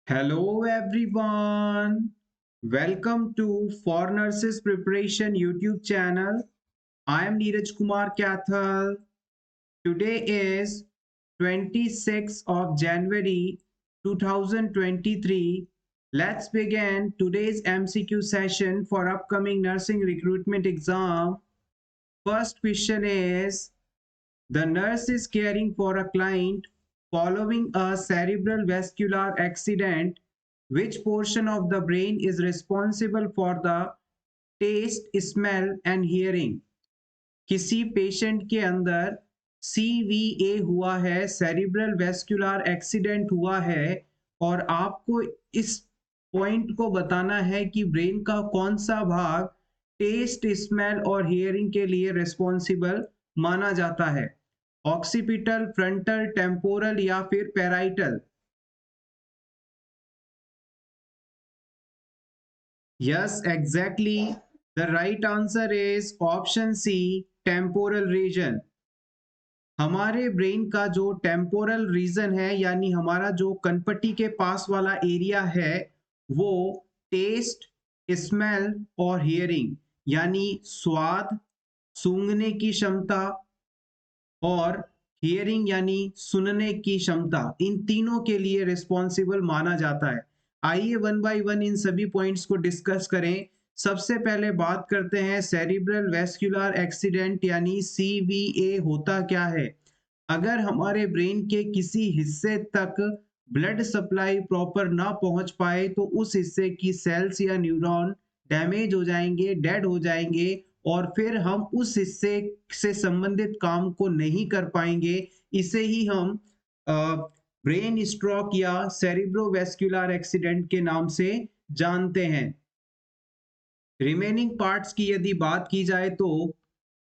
Hello everyone. Welcome to For Nurses Preparation YouTube channel. I am Neeraj Kumar Kathal. Today is 26th of January 2023. Let's begin today's MCQ session for upcoming nursing recruitment exam. First question is, the nurse is caring for a client following a cerebral vascular accident. Which portion of the brain is responsible for the taste, smell and hearing? किसी patient के अंदर CVA हुआ है, cerebral vascular accident हुआ है, और आपको इस पॉइंट को बताना है कि ब्रेन का कौन सा भाग टेस्ट, स्मेल और हियरिंग के लिए रिस्पॉन्सिबल माना जाता है। ऑक्सीपिटल, फ्रंटल, टेम्पोरल या फिर parietal? Yes, exactly. The right answer is option C, temporal region. हमारे ब्रेन का जो टेम्पोरल रीजन है, यानी हमारा जो कनपट्टी के पास वाला एरिया है, वो टेस्ट, स्मेल और हियरिंग यानी स्वाद, सूंघने की क्षमता और हियरिंग यानी सुनने की क्षमता, इन तीनों के लिए रिस्पॉन्सिबल माना जाता है। आइए वन बाय वन इन सभी पॉइंट्स को डिस्कस करें। सबसे पहले बात करते हैं सेरिब्रल वेस्कुलर एक्सीडेंट यानी CVA होता क्या है। अगर हमारे ब्रेन के किसी हिस्से तक ब्लड सप्लाई प्रॉपर ना पहुंच पाए तो उस हिस्से की सेल्स या न्यूरॉन डैमेज हो जाएंगे, डेड हो जाएंगे, और फिर हम उस हिस्से से संबंधित काम को नहीं कर पाएंगे। इसे ही हम ब्रेन स्ट्रोक या सेरिब्रोवेस्कुलर एक्सीडेंट के नाम से जानते हैं। रिमेनिंग पार्ट्स की यदि बात की जाए तो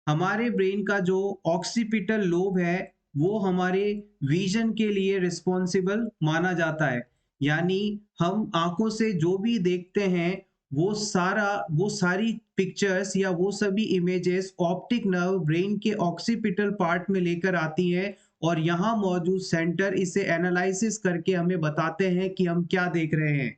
हमारे ब्रेन का जो ऑक्सीपिटल लोब है वो हमारे विजन के लिए रिस्पॉन्सिबल माना जाता है। यानी हम आंखों से जो भी देखते हैं वो सारी पिक्चर्स या वो सभी इमेजेस ऑप्टिक नर्व ब्रेन के ऑक्सीपिटल पार्ट में लेकर आती हैं, और यहाँ मौजूद सेंटर इसे एनालिसिस करके हमें बताते हैं कि हम क्या देख रहे हैं।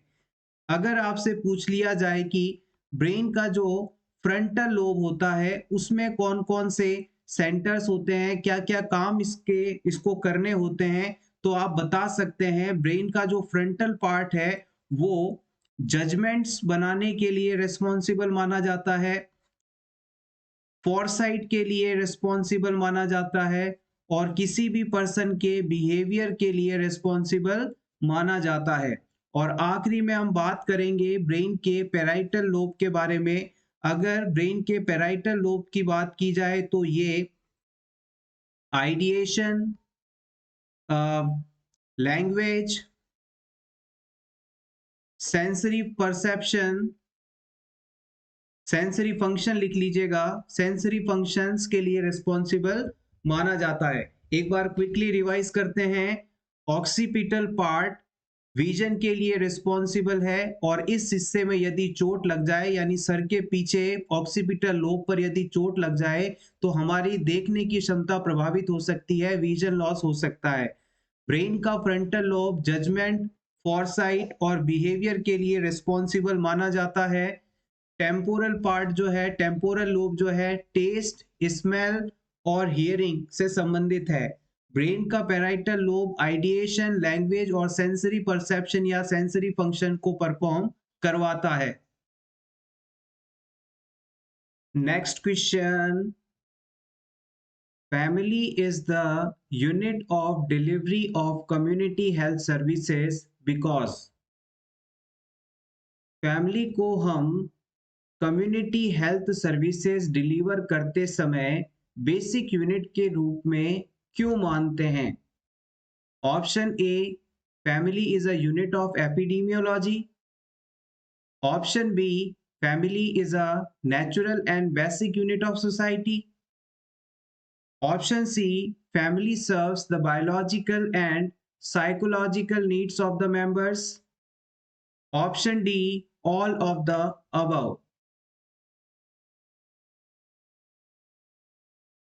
अगर आपसे पूछ लिया जाए कि ब्रेन का जो फ्रंटल लोब होता है उसमें कौन कौन से सेंटर्स होते हैं, क्या क्या काम इसको करने होते हैं, तो आप बता सकते हैं ब्रेन का जो फ्रंटल पार्ट है वो जजमेंट्स बनाने के लिए रिस्पॉन्सिबल माना जाता है, फोरसाइट के लिए रिस्पॉन्सिबल माना जाता है, और किसी भी पर्सन के बिहेवियर के लिए रिस्पॉन्सिबल माना जाता है। और आखिरी में हम बात करेंगे ब्रेन के पेराइटल लोब के बारे में। अगर ब्रेन के पेराइटल लोब की बात की जाए तो ये ideation, language, sensory perception, sensory function लिख लीजिएगा, सेंसरी फंक्शंस के लिए रिस्पॉन्सिबल माना जाता है। एक बार क्विकली रिवाइज करते हैं। ऑक्सीपिटल पार्ट विजन के लिए रिस्पॉन्सिबल है, और इस हिस्से में यदि चोट लग जाए यानी सर के पीछे ऑक्सीपिटल लोब पर यदि चोट लग जाए तो हमारी देखने की क्षमता प्रभावित हो सकती है, विजन लॉस हो सकता है। ब्रेन का फ्रंटल लोब जजमेंट, फॉरसाइट और बिहेवियर के लिए रिस्पॉन्सिबल माना जाता है। टेम्पोरल पार्ट जो है, टेम्पोरल लोब जो है, टेस्ट, स्मेल और हियरिंग से संबंधित है। ब्रेन का पैराइटल लोब आइडिएशन, लैंग्वेज और सेंसरी परसेप्शन या सेंसरी फंक्शन को परफॉर्म करवाता है। Next question, family is the unit of delivery of community health services because. Family को हम कम्युनिटी हेल्थ सर्विसेज डिलीवर करते समय बेसिक यूनिट के रूप में क्यों मानते हैं? Option A, family is a unit of epidemiology. Option B, family is a natural and basic unit of society. Option C, family serves the biological and psychological needs of the members. Option D, all of the above.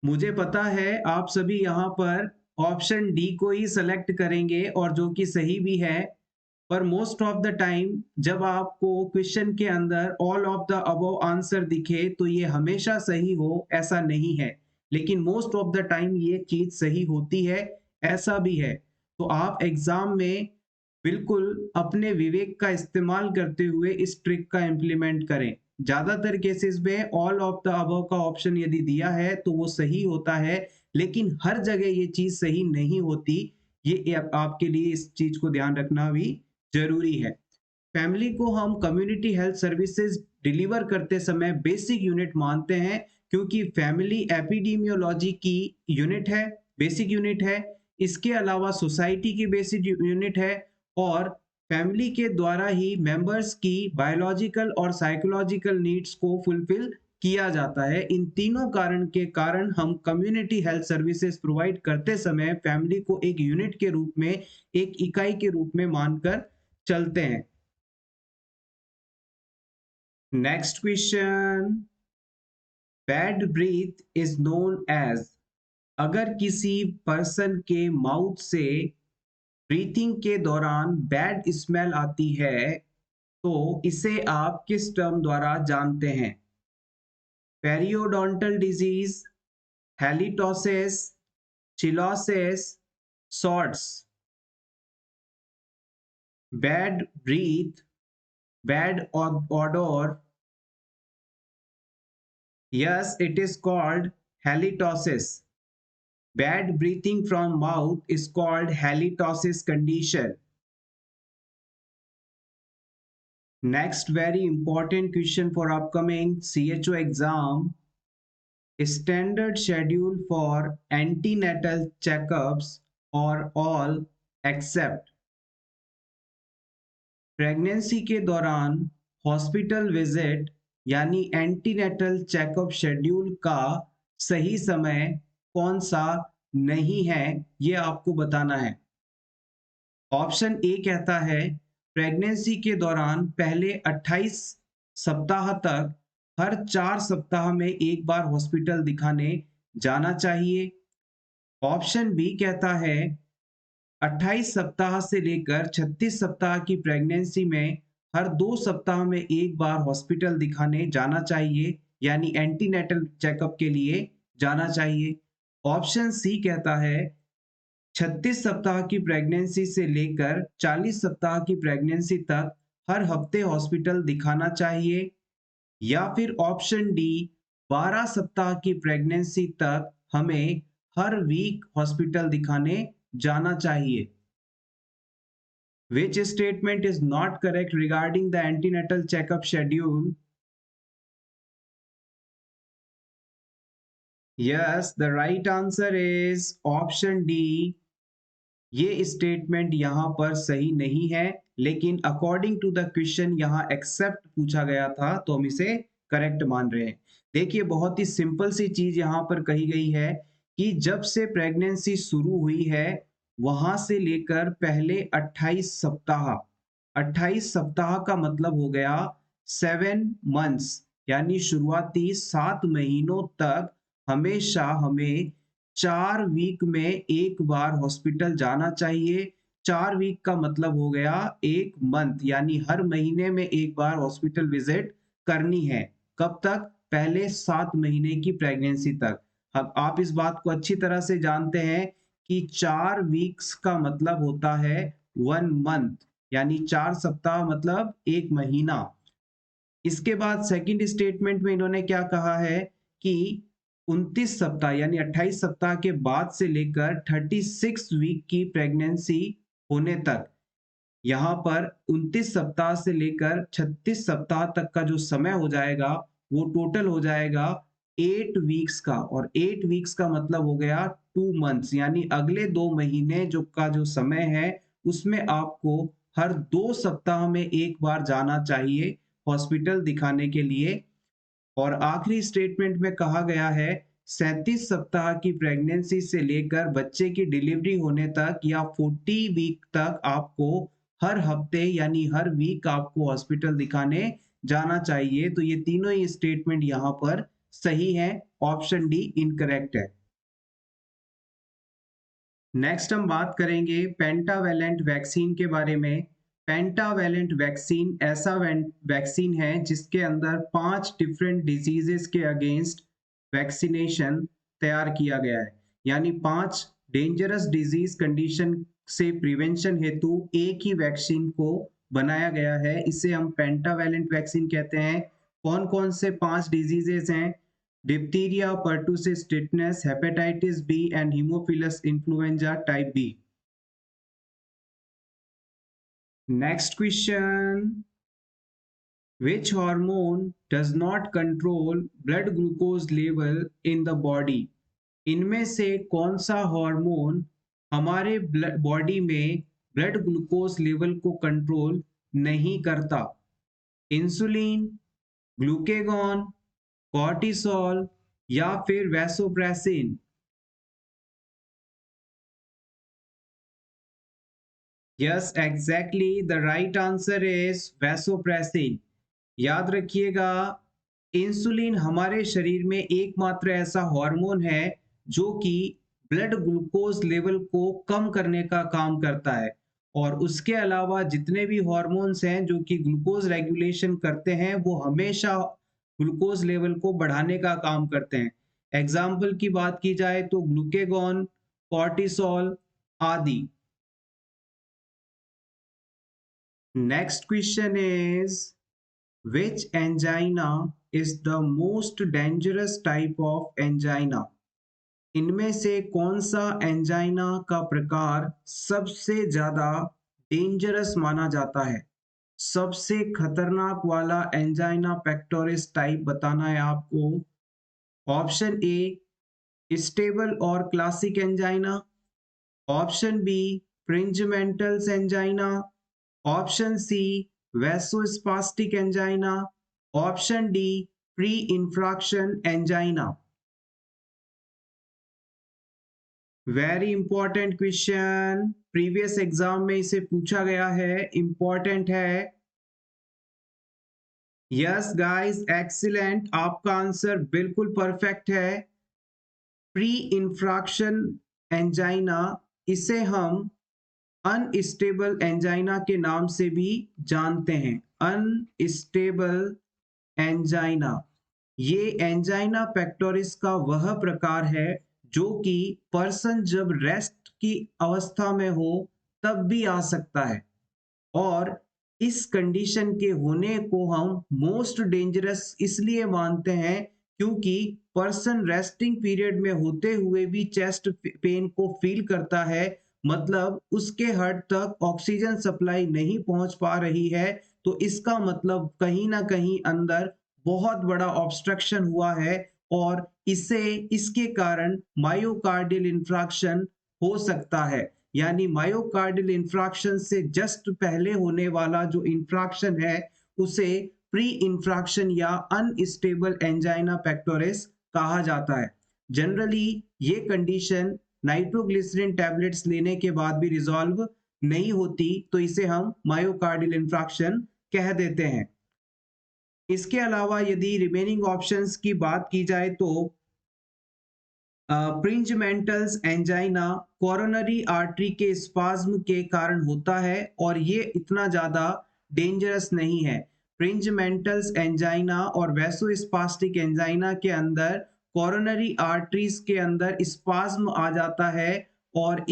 मुझे पता है आप सभी यहाँ पर option D को ही select करेंगे, और जो कि सही भी है। पर मोस्ट ऑफ द टाइम जब आपको क्वेश्चन के अंदर all of the above answer दिखे तो ये हमेशा सही हो ऐसा नहीं है, लेकिन मोस्ट ऑफ द टाइम ये चीज सही होती है, ऐसा भी है। तो आप एग्जाम में बिल्कुल अपने विवेक का इस्तेमाल करते हुए इस ट्रिक का इम्प्लीमेंट करें। ज्यादातर केसेस में ऑल ऑफ द अबव का ऑप्शन यदि दिया है तो वो सही होता है, लेकिन हर जगह ये चीज सही नहीं होती। ये आपके लिए इस चीज को ध्यान रखना भी जरूरी है। फैमिली को हम कम्युनिटी हेल्थ सर्विसेज डिलीवर करते समय बेसिक यूनिट मानते हैं, क्योंकि फैमिली एपिडेमियोलॉजी की यूनिट है, बेसिक यूनिट है। इसके अलावा सोसाइटी की बेसिक यूनिट है, और फैमिली के द्वारा ही मेंबर्स की बायोलॉजिकल और साइकोलॉजिकल नीड्स को फुलफिल किया जाता है। इन तीनों कारण के कारण हम कम्युनिटी हेल्थ सर्विसेज प्रोवाइड करते समय फैमिली को एक यूनिट के रूप में, एक इकाई के रूप में मानकर चलते हैं। Next question, bad breath is known as. अगर किसी पर्सन के माउथ से ब्रीथिंग के दौरान बैड स्मेल आती है तो इसे आप किस टर्म द्वारा जानते हैं? Periodontal disease, halitosis, cheilosis, sorts. Bad breath, bad odor, yes, it is called halitosis. Bad breathing from mouth is called halitosis condition. Next very important question for upcoming CHO exam. Standard schedule for antenatal checkups or all except pregnancy के दौरान hospital visit यानी antenatal checkup schedule का सही समय कौन सा नहीं है, ये आपको बताना है। ऑप्शन ए कहता है प्रेगनेंसी के दौरान पहले 28 सप्ताह तक हर 4 सप्ताह में एक बार हॉस्पिटल दिखाने जाना चाहिए। ऑप्शन बी कहता है 28 सप्ताह से लेकर 36 सप्ताह की प्रेगनेंसी में हर 2 सप्ताह में एक बार हॉस्पिटल दिखाने जाना चाहिए, यानी एंटीनेटल चेकअप के लिए जाना चाहिए। ऑप्शन सी कहता है 36 सप्ताह की प्रेगनेंसी से लेकर 40 सप्ताह की प्रेगनेंसी तक हर हफ्ते हॉस्पिटल दिखाना चाहिए। या फिर ऑप्शन डी 12 सप्ताह की प्रेगनेंसी तक हमें हर वीक हॉस्पिटल दिखाने जाना चाहिए। Which statement is not correct regarding the antenatal checkup schedule? Yes, the right answer is option D. ये स्टेटमेंट यहाँ पर सही नहीं है, लेकिन अकॉर्डिंग टू द क्वेश्चन यहाँ एक्सेप्ट पूछा गया था तो हम इसे करेक्ट मान रहे हैं। देखिए बहुत ही सिंपल सी चीज यहाँ पर कही गई है कि जब से प्रेगनेंसी शुरू हुई है वहां से लेकर पहले 28 सप्ताह, 28 सप्ताह का मतलब हो गया 7 मंथ्स, यानी शुरुआती 7 महीनों तक हमेशा हमें 4 वीक में एक बार हॉस्पिटल जाना चाहिए। 4 वीक का मतलब हो गया 1 मंथ, यानी हर महीने में एक बार हॉस्पिटल विजिट करनी है। कब तक? पहले 7 महीने की प्रेगनेंसी तक। अब आप इस बात को अच्छी तरह से जानते हैं कि 4 वीक्स का मतलब होता है 1 मंथ, यानी 4 सप्ताह मतलब 1 महीना। इसके बाद सेकंड स्टेटमेंट में इन्होंने क्या कहा है कि 29 सप्ताह यानी 28 सप्ताह के बाद से लेकर 36 वीक की प्रेगनेंसी होने तक, यहाँ पर 29 सप्ताह से लेकर 36 सप्ताह तक का जो समय हो जाएगा वो टोटल हो जाएगा 8 वीक्स का, और 8 वीक्स का मतलब हो गया 2 मंथ्स, यानी अगले 2 महीने जो समय है उसमें आपको हर 2 सप्ताह में एक बार जाना चाहिए हॉस्पिटल दिखाने के लिए। और आखिरी स्टेटमेंट में कहा गया है 37 सप्ताह की प्रेगनेंसी से लेकर बच्चे की डिलीवरी होने तक या 40 वीक तक आपको हर हफ्ते यानी हर वीक आपको हॉस्पिटल दिखाने जाना चाहिए। तो ये तीनों ही स्टेटमेंट यहाँ पर सही है, ऑप्शन डी इनकरेक्ट है। नेक्स्ट हम बात करेंगे पेंटावेलेंट वैक्सीन के बारे में। पेंटावेलेंट वैक्सीन ऐसा वैक्सीन है जिसके अंदर 5 डिफरेंट डिजीजेस के अगेंस्ट वैक्सीनेशन तैयार किया गया है, यानी 5 डेंजरस डिजीज कंडीशन से प्रिवेंशन हेतु एक ही वैक्सीन को बनाया गया है। इसे हम पेंटावेलेंट वैक्सीन कहते हैं। कौन कौन से 5 डिजीजेस हैं? Diphtheria, pertussis, tetanus, hepatitis B and haemophilus influenza type B. Next question. Which hormone does not control blood glucose level in the body? इनमें से कौन सा हार्मोन हमारे बॉडी में ब्लड ग्लूकोज लेवल को कंट्रोल नहीं करता? इंसुलिन, ग्लूकेगॉन, कॉर्टिसोल या फिर vasopressin? Yes, exactly the right answer is vasopressin. याद रखिएगा, इंसुलिन हमारे शरीर में एकमात्र ऐसा हार्मोन है जो कि ब्लड ग्लूकोज लेवल को कम करने का काम करता है, और उसके अलावा जितने भी हार्मोन्स हैं जो कि ग्लूकोज रेगुलेशन करते हैं वो हमेशा ग्लूकोज लेवल को बढ़ाने का काम करते हैं। एग्जाम्पल की बात की जाए तो ग्लूकेगॉन, कॉर्टिसोल आदि। Next question is which angina is the most dangerous type of angina? इनमें से कौन सा एंजाइना का प्रकार सबसे ज्यादा डेंजरस माना जाता है? सबसे खतरनाक वाला एंजाइना पेक्टोरिस टाइप बताना है आपको। ऑप्शन ए स्टेबल और classic angina, option B Prinzmetal's angina, option C vasospastic angina, option D pre infarction angina. Very important question, previous exam में इसे पूछा गया है, इंपॉर्टेंट है। यस गाइस, एक्सीलेंट, आपका आंसर बिल्कुल परफेक्ट है। प्री इंफ्राक्शन एंजाइना, इसे हम अनस्टेबल एंजाइना के नाम से भी जानते हैं। अनस्टेबल एंजाइना, ये एंजाइना पेक्टोरिस का वह प्रकार है जो कि पर्सन जब रेस्ट की अवस्था में हो तब भी आ सकता है, और इस कंडीशन के होने को हम मोस्ट डेंजरस इसलिए मानते हैं क्योंकि पर्सन रेस्टिंग पीरियड में होते हुए भी चेस्ट पेन को फील करता है, मतलब उसके हार्ट तक ऑक्सीजन सप्लाई नहीं पहुंच पा रही है, तो इसका मतलब कहीं ना कहीं अंदर बहुत बड़ा ऑब्स्ट्रक्शन हुआ है, और इसके कारण मायोकार्डियल इंफ्राक्शन हो सकता है। यानी मायोकार्डियल इंफ्राक्शन से जस्ट पहले होने वाला जो इंफ्राक्शन है उसे प्री इंफ्राक्शन या अनस्टेबल एंजाइना पेक्टोरिस कहा जाता है। जनरली ये कंडीशन नाइट्रोग्लिसरीन टैबलेट्स लेने के बाद भी रिजॉल्व नहीं होती, तो इसे हम मायोकार्डियल इंफ्राक्शन कह देते हैं। इसके अलावा यदि रिमेनिंग ऑप्शंस की बात की जाए तो प्रिंजमेंटल्स एंजाइना कोरोनरी आर्टरी के स्पाज्म के कारण होता है और ये इतना ज़्यादा डेंजरस नहीं है। प्रिंजमेंटल्स एंजाइना और वैसोस्पास्टिक एंजाइना के अंदर कोरोनरी आर्टरीज के अंदर स्पाज्म आ जाता है, और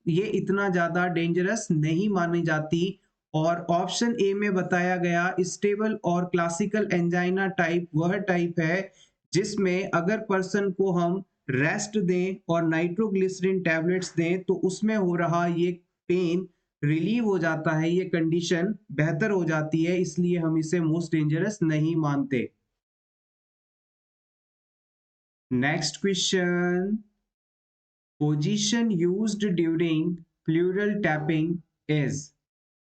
ये इतना ज़्यादा डेंजरस नहीं मानी जाती। और ऑप्शन ए में बताया गया स्टेबल और क्लासिकल एंजाइना टाइप वह टाइप है जिसमें अगर पर्सन को हम रेस्ट दें और नाइट्रोग्लिसरीन टैबलेट्स दें तो उसमें हो रहा ये पेन रिलीव हो जाता है, ये कंडीशन बेहतर हो जाती है, इसलिए हम इसे मोस्ट डेंजरस नहीं मानते। Next question, position used during pleural tapping is.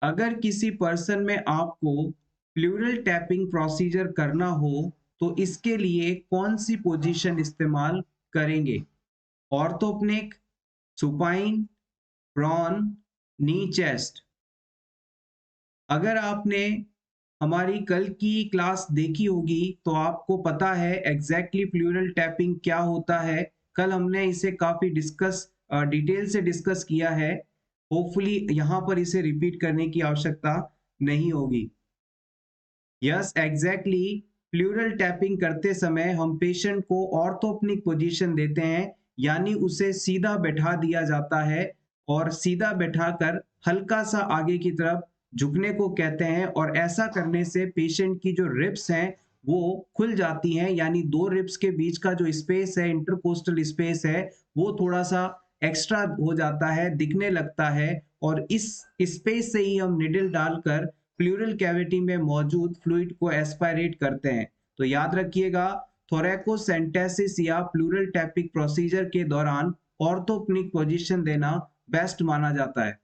अगर किसी पर्सन में आपको प्लूरल टैपिंग प्रोसीजर करना हो तो इसके लिए कौन सी पोजीशन इस्तेमाल करेंगे? ऑर्थोप्निक, सुपाइन, प्रॉन, नी चेस्ट। अगर आपने हमारी कल की क्लास देखी होगी तो आपको पता है एग्जैक्टली प्लूरल टैपिंग क्या होता है। कल हमने इसे काफी डिटेल से डिस्कस किया है। होपफुली यहाँ पर इसे रिपीट करने की आवश्यकता नहीं होगी। यस एग्जैक्टली, प्लूरल टैपिंग करते समय हम पेशेंट को ऑर्थोप्निक पोजीशन देते हैं, यानी उसे सीधा बैठा दिया जाता है और सीधा बैठाकर हल्का सा आगे की तरफ झुकने को कहते हैं। और ऐसा करने से पेशेंट की जो रिब्स हैं वो खुल जाती हैं, यानी दो रिब्स के बीच का जो स्पेस है, इंटरकोस्टल स्पेस है, वो थोड़ा सा एक्स्ट्रा हो जाता है, दिखने लगता है। और इस स्पेस से ही हम निडल डालकर प्लूरल कैविटी में मौजूद फ्लूइड को एस्पायरेट करते हैं। तो याद रखिएगा, थोरैकोसेंटेसिस या प्लूरल टैपिक प्रोसीजर के दौरान ऑर्थोप्निक पोजीशन देना बेस्ट माना जाता है।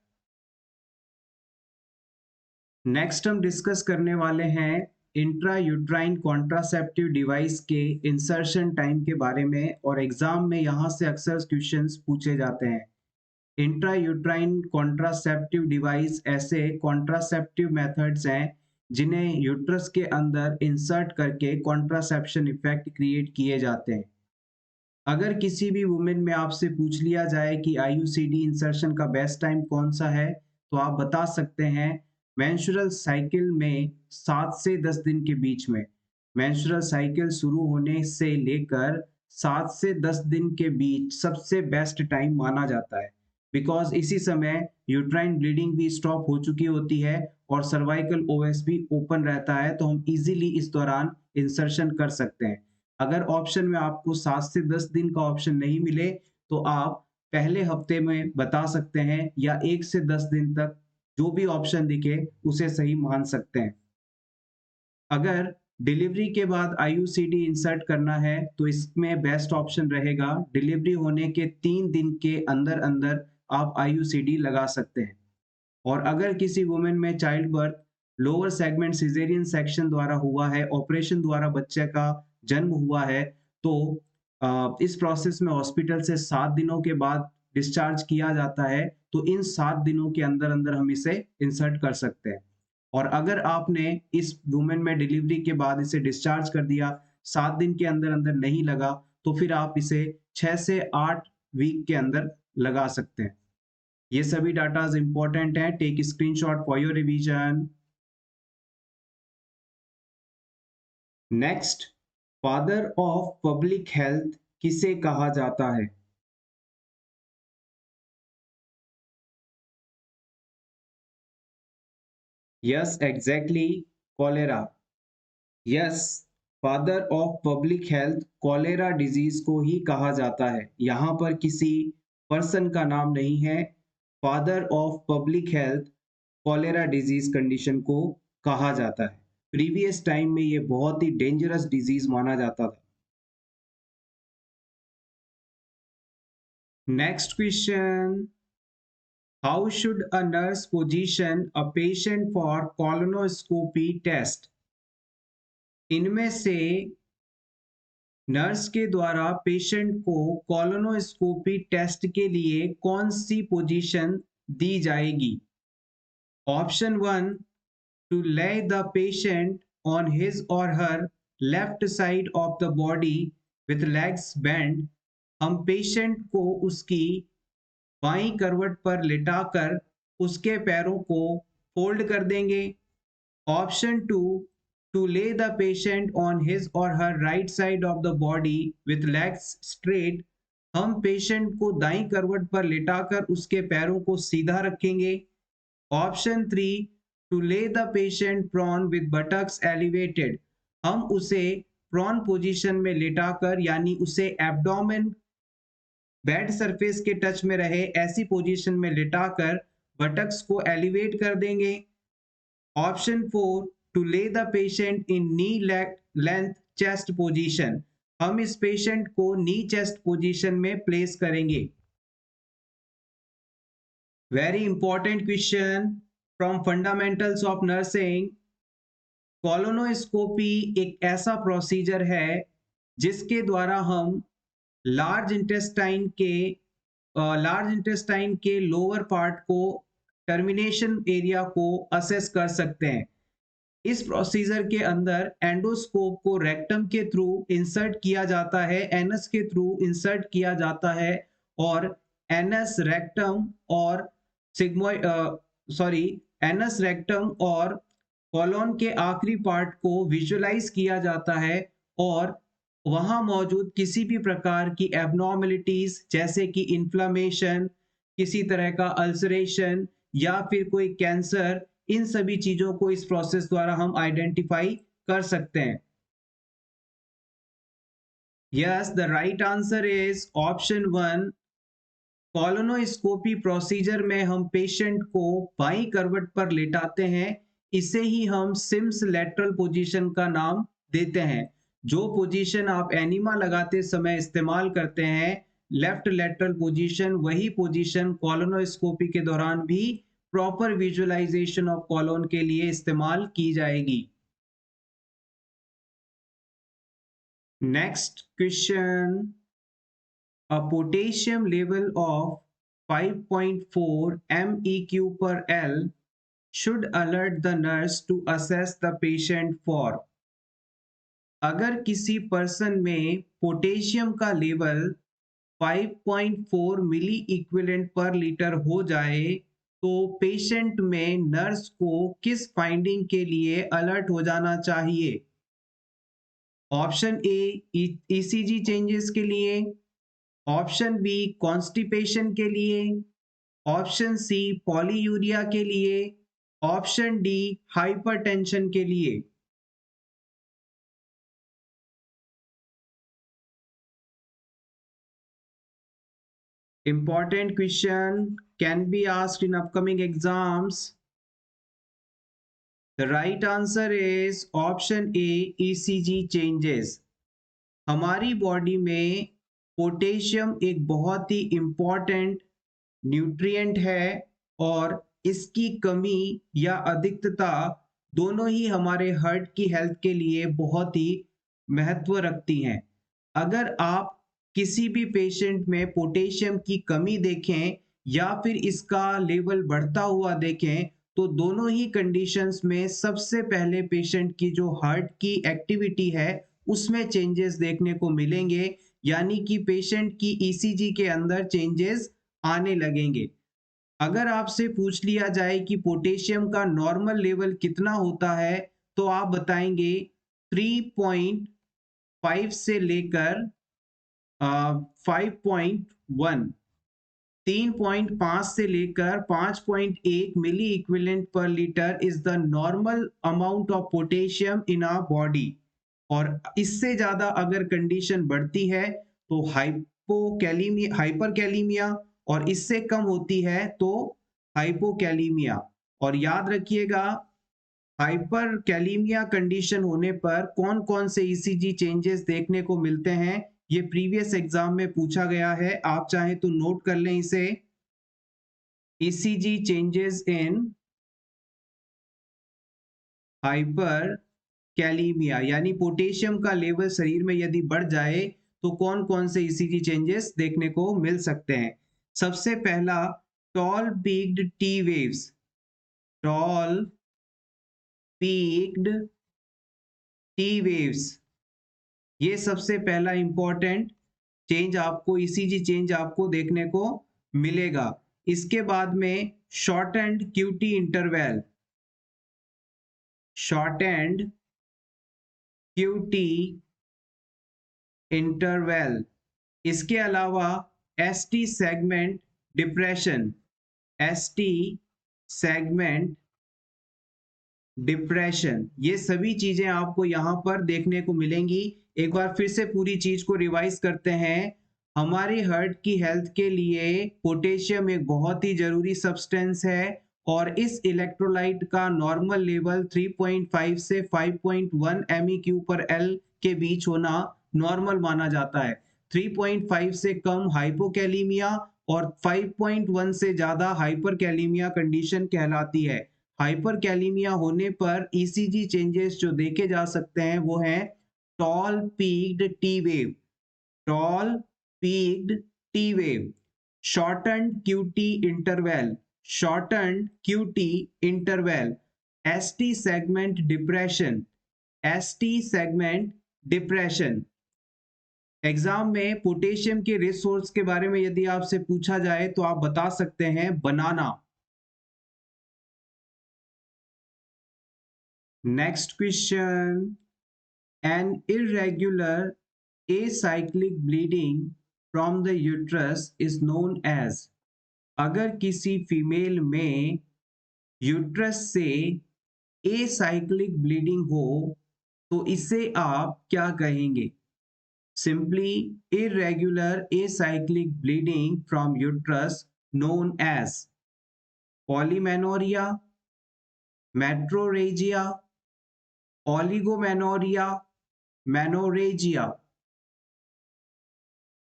नेक्स्ट हम डिस्कस करने वाले हैं इंट्रा यूट्राइन कॉन्ट्रासेप्टिव डिवाइस के इंसर्शन टाइम के बारे में, और एग्जाम में यहाँ से अक्सर क्वेश्चंस पूछे जाते हैं। इंट्रा यूट्राइन कॉन्ट्रासेप्टिव डिवाइस ऐसे कॉन्ट्रासेप्टिव मेथड्स हैं जिन्हें यूट्रस के अंदर इंसर्ट करके कॉन्ट्रासेप्शन इफेक्ट क्रिएट किए जाते हैं। अगर किसी भी वुमेन में आपसे पूछ लिया जाए कि आईयूसीडी इंसर्शन का बेस्ट टाइम कौन सा है, तो आप बता सकते हैं मेंस्ट्रुअल साइकिल में 7 से 10 दिन के बीच में। मेंस्ट्रुअल साइकिल शुरू होने से लेकर 7 से 10 दिन के बीच सबसे बेस्ट टाइम माना जाता है, बिकॉज इसी समय यूट्राइन ब्लीडिंग भी स्टॉप हो चुकी होती है और सर्वाइकल ओएस भी ओपन रहता है, तो हम इजीली इस दौरान इंसर्शन कर सकते हैं। अगर ऑप्शन में आपको 7 से 10 दिन का ऑप्शन नहीं मिले, तो आप पहले हफ्ते में बता सकते हैं, या 1 से 10 दिन तक जो भी ऑप्शन दिखे उसे सही मान सकते हैं। अगर डिलीवरी के बाद आईयूसीडी इंसर्ट करना है, तो इसमें बेस्ट ऑप्शन रहेगा डिलीवरी होने के 3 दिन के अंदर अंदर आप आईयूसीडी लगा सकते हैं। और अगर किसी वुमेन में child birth lower segment caesarean section द्वारा हुआ है, ऑपरेशन द्वारा बच्चे का जन्म हुआ है, तो इस प्रोसेस में हॉस्पिटल से 7 दिनों के बाद डिस्चार्ज किया जाता है, तो इन 7 दिनों के अंदर अंदर हम इसे इंसर्ट कर सकते हैं। और अगर आपने इस वुमेन में डिलीवरी के बाद इसे डिस्चार्ज कर दिया, 7 दिन के अंदर अंदर नहीं लगा, तो फिर आप इसे 6 से 8 वीक के अंदर लगा सकते हैं। ये सभी डाटाज इंपॉर्टेंट हैं, take screenshot for your revision. Next, father of public health किसे कहा जाता है? Yes exactly, cholera. Yes, father of public health cholera disease को ही कहा जाता है। यहाँ पर किसी पर्सन का नाम नहीं है, father of public health cholera disease condition को कहा जाता है। प्रीवियस टाइम में ये बहुत ही डेंजरस डिजीज माना जाता था। Next question, how should a nurse position a patient for colonoscopy test? इनमें से नर्स के द्वारा पेशेंट को कॉलोनोस्कोपी टेस्ट के लिए कौन सी पोजीशन दी जाएगी? Option 1, to lay the patient on his or her left side of the body with legs bent। हम पेशेंट को उसकी बाईं करवट पर लिटाकर उसके पैरों को फोल्ड कर देंगे। Option 2, to lay the patient on his or her right side of the body with legs straight। हम पेशेंट को दाईं करवट पर लिटाकर उसके पैरों को सीधा रखेंगे। Option 3, to lay the patient prone with buttocks elevated। हम उसे prone पोजीशन में लिटाकर, यानी उसे एब्डोमेन बेड सरफेस के टच में रहे ऐसी पोजीशन में लिटाकर बटक्स को एलिवेट कर देंगे। Option 4, to lay the patient in knee length chest position. हम इस पेशेंट को नी चेस्ट पोजीशन में प्लेस करेंगे। Very important question from fundamentals of nursing. Colonoscopy एक ऐसा प्रोसीजर है जिसके द्वारा हम लार्ज इंटेस्टाइन के लोअर पार्ट को, टर्मिनेशन एरिया को असेस कर सकते हैं। इस प्रोसीजर के अंदर एंडोस्कोप को रेक्टम के थ्रू इंसर्ट किया जाता है, एनस के थ्रू इंसर्ट किया जाता है, और एनस, रेक्टम और सिग्मोइड सॉरी एनस रेक्टम और कॉलोन के आखिरी पार्ट को विजुअलाइज किया जाता है और वहां मौजूद किसी भी प्रकार की एबनॉर्मलिटीज जैसे कि इन्फ्लामेशन, किसी तरह का अल्सरेशन या फिर कोई कैंसर, इन सभी चीजों को इस प्रोसेस द्वारा हम आइडेंटिफाई कर सकते हैं। Yes, the right answer is option 1। Colonoscopy procedure में हम पेशेंट को बाईं करवट पर लेटाते हैं, इसे ही हम सिम्स लेटरल पोजीशन का नाम देते हैं। जो पोजीशन आप एनिमा लगाते समय इस्तेमाल करते हैं, लेफ्ट लेटरल पोजीशन, वही पोजीशन कॉलोनोस्कोपी के दौरान भी प्रॉपर विजुअलाइजेशन ऑफ कॉलोन के लिए इस्तेमाल की जाएगी। Next question, a potassium level of 5.4 MEq per L should alert the nurse to assess the patient for। अगर किसी पर्सन में पोटेशियम का लेवल 5.4 मिली इक्विवेलेंट पर लीटर हो जाए तो पेशेंट में नर्स को किस फाइंडिंग के लिए अलर्ट हो जाना चाहिए? ऑप्शन ए ईसीजी चेंजेस के लिए, ऑप्शन बी कॉन्स्टिपेशन के लिए, ऑप्शन सी पॉलीयूरिया के लिए, ऑप्शन डी हाइपरटेंशन के लिए। Important question can be asked in upcoming exams. The right answer is option A, ECG changes। हमारी बॉडी में पोटेशियम एक बहुत ही इम्पॉर्टेंट न्यूट्रिएंट है और इसकी कमी या अधिकता दोनों ही हमारे हार्ट की हेल्थ के लिए बहुत ही महत्व रखती हैं। अगर आप किसी भी पेशेंट में पोटेशियम की कमी देखें या फिर इसका लेवल बढ़ता हुआ देखें तो दोनों ही कंडीशंस में सबसे पहले पेशेंट की जो हार्ट की एक्टिविटी है उसमें चेंजेस देखने को मिलेंगे, यानी कि पेशेंट की ईसीजी के अंदर चेंजेस आने लगेंगे। अगर आपसे पूछ लिया जाए कि पोटेशियम का नॉर्मल लेवल कितना होता है तो आप बताएंगे 3.5 से लेकर 5.1, 3.5 से लेकर 5.1 milliequivalent per litre is the normal amount of potassium in our body. और इससे ज्यादा अगर कंडीशन बढ़ती है तो हाइपरकैलीमिया और इससे कम होती है तो हाइपोकैलीमिया। और याद रखिएगा, हाइपरकैलीमिया कंडीशन होने पर कौन कौन से ईसीजी चेंजेस देखने को मिलते हैं, ये प्रीवियस एग्जाम में पूछा गया है, आप चाहे तो नोट कर लें इसे। ECG changes in hyper kalaemia, यानी पोटेशियम का लेवल शरीर में यदि बढ़ जाए तो कौन कौन से ईसीजी चेंजेस देखने को मिल सकते हैं। सबसे पहला, tall peaked T waves. Tall peaked T waves, ये सबसे पहला इंपॉर्टेंट चेंज आपको, ईसीजी चेंज आपको देखने को मिलेगा। इसके बाद में short and QT interval, short and QT interval. इसके अलावा ST segment depression, ST segment depression, ये सभी चीजें आपको यहां पर देखने को मिलेंगी। एक बार फिर से पूरी चीज को रिवाइज करते हैं। हमारे हार्ट की हेल्थ के लिए पोटेशियम एक बहुत ही जरूरी सब्सटेंस है और इस इलेक्ट्रोलाइट का नॉर्मल लेवल 3.5 से 5.1 MEq पर L के बीच होना नॉर्मल माना जाता है। 3.5 से कम हाइपोकैलीमिया और 5.1 से ज्यादा हाइपरकैलीमिया कंडीशन कहलाती है। हाइपरकैलीमिया होने पर ईसीजी चेंजेस जो देखे जा सकते हैं वो है tall peaked T wave, tall peaked T wave, shortened QT interval, shortened QT interval, ST segment depression, ST segment depression. Exam में पोटेशियम के रिसोर्स के बारे में यदि आपसे पूछा जाए तो आप बता सकते हैं बनाना, next question, an irregular acyclic bleeding from the uterus is known as। अगर किसी फीमेल में यूट्रस से एसाइक्लिक ब्लीडिंग हो तो इसे आप क्या कहेंगे? Simply, irregular acyclic bleeding from uterus known as polymenorrhea, metrorrhagia, oligomenorrhea, menorrhagia।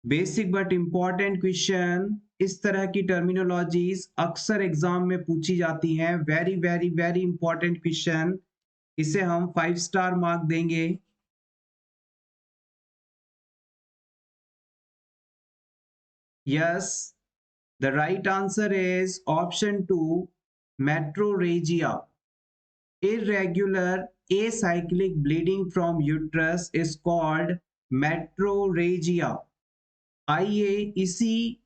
Basic but important question, इस तरह की टर्मिनोलॉजीज अक्सर एग्जाम में पूछी जाती हैं। Very very very important question, इसे हम 5 स्टार मार्क देंगे। Yes, the right answer is option 2, metrorrhagia. irregular acyclic bleeding from uterus is called metrorrhagia। आइए इसी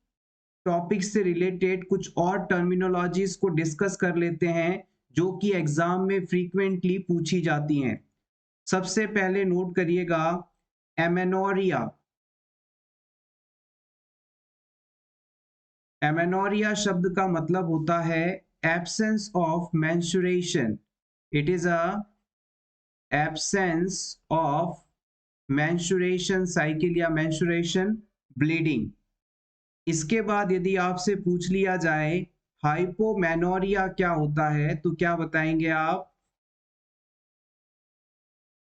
टॉपिक से रिलेटेड कुछ और टर्मिनोलॉजीज को डिस्कस कर लेते हैं जो कि एग्जाम में फ्रीक्वेंटली पूछी जाती हैं। सबसे पहले नोट करिएगा, एमेनोरिया। एमेनोरिया शब्द का मतलब होता है absence of menstruation. It is a absence of menstruation cycle या मेंस्ट्रुएशन ब्लीडिंग। इसके बाद यदि आपसे पूछ लिया जाए हाइपोमेनोरिया क्या होता है तो क्या बताएंगे आप?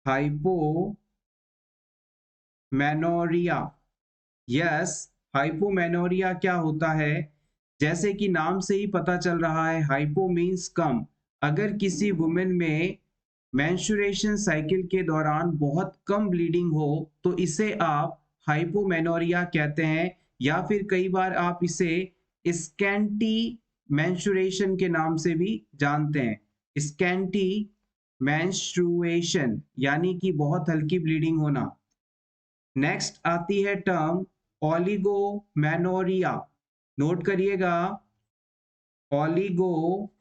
हाइपोमेनोरिया। यस, हाइपोमेनोरिया क्या होता है? जैसे कि नाम से ही पता चल रहा है, हाइपो मीन्स कम। अगर किसी वुमेन में मेंस्ट्रुएशन साइकिल के दौरान बहुत कम ब्लीडिंग हो तो इसे आप हाइपोमेनोरिया कहते हैं, या फिर कई बार आप इसे स्कैंटी मेंस्ट्रुएशन के नाम से भी जानते हैं। स्कैंटी मेंस्ट्रुएशन यानी कि बहुत हल्की ब्लीडिंग होना। नेक्स्ट आती है टर्म ओलिगोमेनोरिया। नोट करिएगा, ओलिगोमेनोरिया।